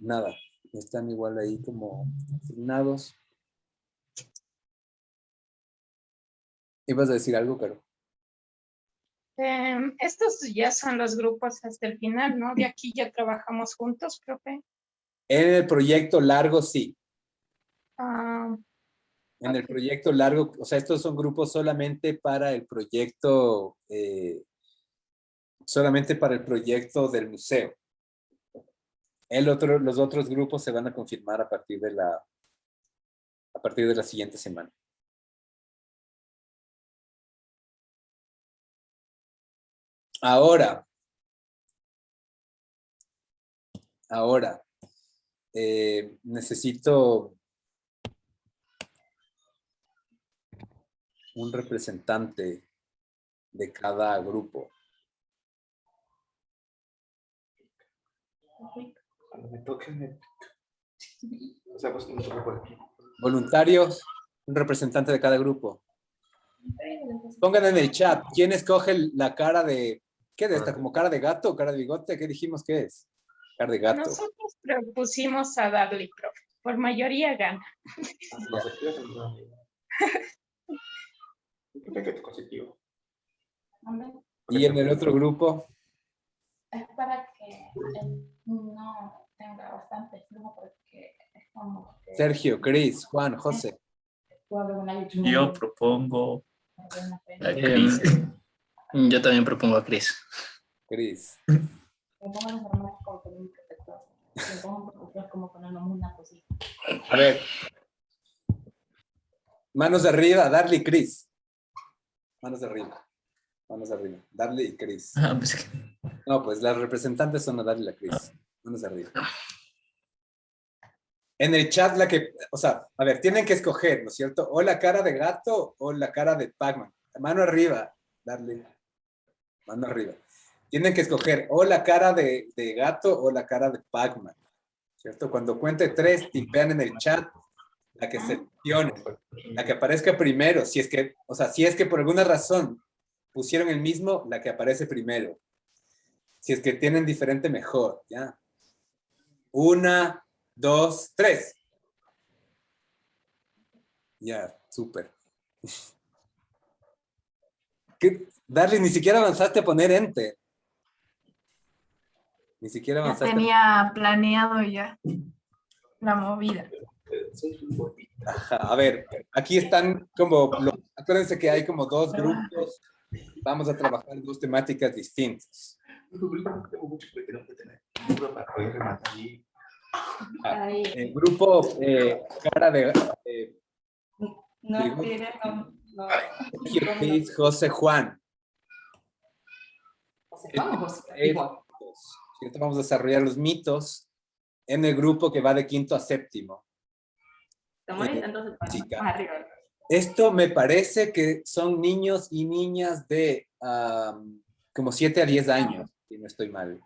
nada, están igual ahí como asignados. ¿Ibas a decir algo, Caro? Estos ya son los grupos hasta el final, ¿no? De aquí ya trabajamos juntos, profe. En el proyecto largo, sí. Ah, En el proyecto largo, o sea, estos son grupos solamente para el proyecto, del museo. Los otros grupos se van a confirmar a partir de la siguiente semana. Ahora, necesito un representante de cada grupo. Cuando me toquen, o sea, pues no me toca por aquí. Voluntarios, un representante de cada grupo. Pongan en el chat, ¿quién escoge la cara de, qué es esta, como cara de gato o cara de bigote? ¿Qué dijimos que es? Cara de gato. nosotros propusimos a Darly, profe. Por mayoría gana. Y en el otro grupo, Es para que él no tenga bastante flujo porque es como que... Sergio, Cris, Juan, José. Yo propongo a Chris. Yo también propongo a Chris. Cris. A ver. Manos arriba, Darly y Cris. Manos arriba. Manos arriba. Darly y Cris. No, pues las representantes son a Darly y la Cris. Manos arriba. En el chat a ver, tienen que escoger, ¿no es cierto? O la cara de gato o la cara de Pac-Man. Mano arriba, Darly. Mano arriba. Tienen que escoger o la cara de gato o la cara de Pac-Man, ¿cierto? Cuando cuente 3, tipean en el chat la que seleccione, la que aparezca primero, si es que por alguna razón pusieron el mismo, la que aparece primero. Si es que tienen diferente, mejor, ¿ya? 1, 2, 3. Ya, súper. Darly, ni siquiera avanzaste a poner enter. Ni siquiera Ya avanzaste. tenía planeado ya la movida. Ajá, a ver, aquí están acuérdense que hay como 2 grupos. Vamos a trabajar 2 temáticas distintas. El grupo cara de José Juan. Vamos a desarrollar los mitos en el grupo que va de 5º a 7º. Esto me parece que son niños y niñas de como 7 a 10 años, si no estoy mal.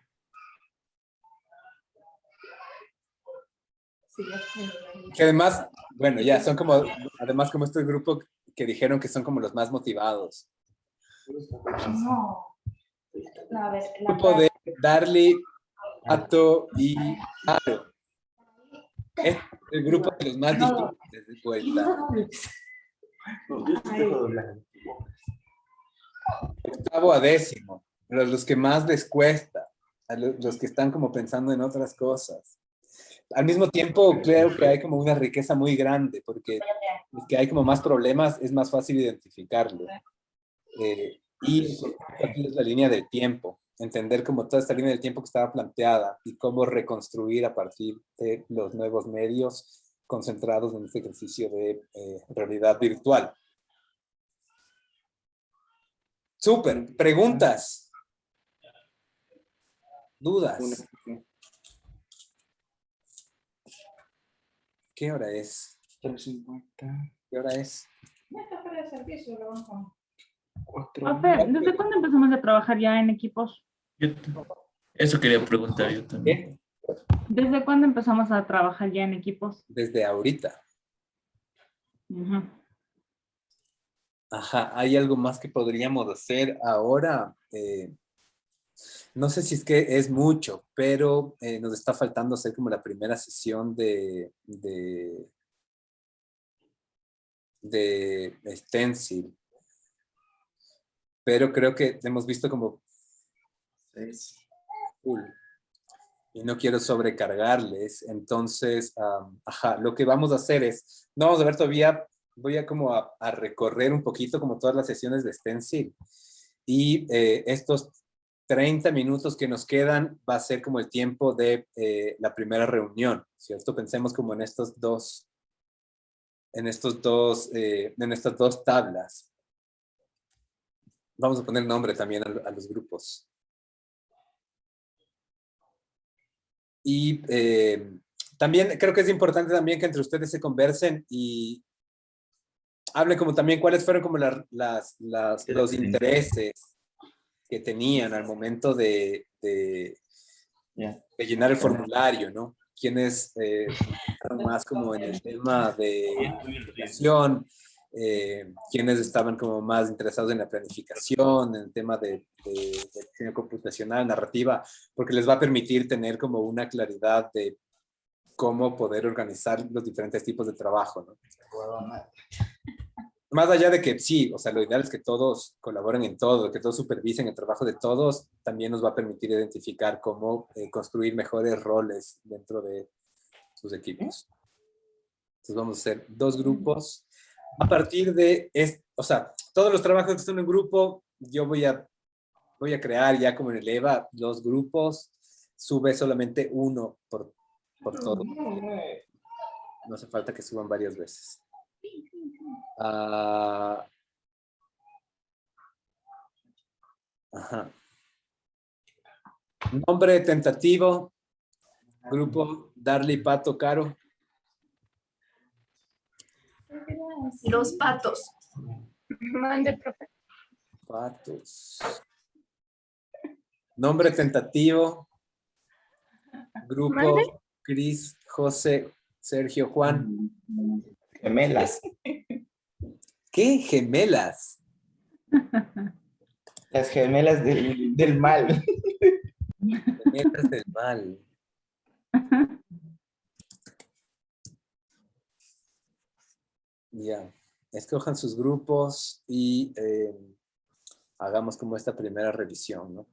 Que además, bueno, ya son como, además como este grupo que dijeron que son como los más motivados. No. A ver, El grupo de Darly, Gato y Caro. Es el grupo de los más difíciles de vuelta. 8º a 10º, los que más les cuesta, los que están como pensando en otras cosas. Al mismo tiempo, creo que hay como una riqueza muy grande, porque los que hay como más problemas es más fácil identificarlo. Y aquí es la línea del tiempo, entender como toda esta línea del tiempo que estaba planteada y cómo reconstruir a partir de los nuevos medios concentrados en este ejercicio de realidad virtual. Súper. ¿Preguntas? ¿Dudas? ¿Qué hora es? 3:50. ¿Qué hora es? ¿Desde cuándo empezamos a trabajar ya en equipos? Eso quería preguntar yo también. ¿Desde cuándo empezamos a trabajar ya en equipos? Desde ahorita. Ajá, hay algo más que podríamos hacer ahora. No sé si es que es mucho, pero nos está faltando hacer como la primera sesión de stencil. Pero creo que hemos visto como 6 full. Y no quiero sobrecargarles. Entonces, ajá, lo que vamos a hacer es, no vamos a ver todavía, voy a como a recorrer un poquito como todas las sesiones de stencil. Y estos 30 minutos que nos quedan va a ser como el tiempo de la primera reunión, ¿cierto? Pensemos como en estas dos tablas. Vamos a poner nombre también a los grupos. Y también creo que es importante también que entre ustedes se conversen y hablen como también cuáles fueron como los intereses que tenían al momento de llenar el formulario, ¿no? Quienes estaban más como en el tema de educación, quienes estaban como más interesados en la planificación, en el tema de diseño computacional, narrativa, porque les va a permitir tener como una claridad de cómo poder organizar los diferentes tipos de trabajo, ¿no? Más allá de que sí, o sea, lo ideal es que todos colaboren en todo, que todos supervisen el trabajo de todos, también nos va a permitir identificar cómo construir mejores roles dentro de sus equipos. Entonces vamos a hacer 2 grupos. A partir de, o sea, todos los trabajos que están en grupo, yo voy a crear ya como en el EVA 2 grupos, sube solamente uno por todo. No hace falta que suban varias veces. Ajá. Nombre tentativo. Grupo Darly, Pato, Caro. Los patos. Mande, profe. Patos. Nombre tentativo. Grupo ¿Mande? Cris, José, Sergio, Juan. Gemelas. ¿Qué gemelas? Las gemelas del mal. Gemelas del mal. Ya. Escojan sus grupos y hagamos como esta primera revisión, ¿no?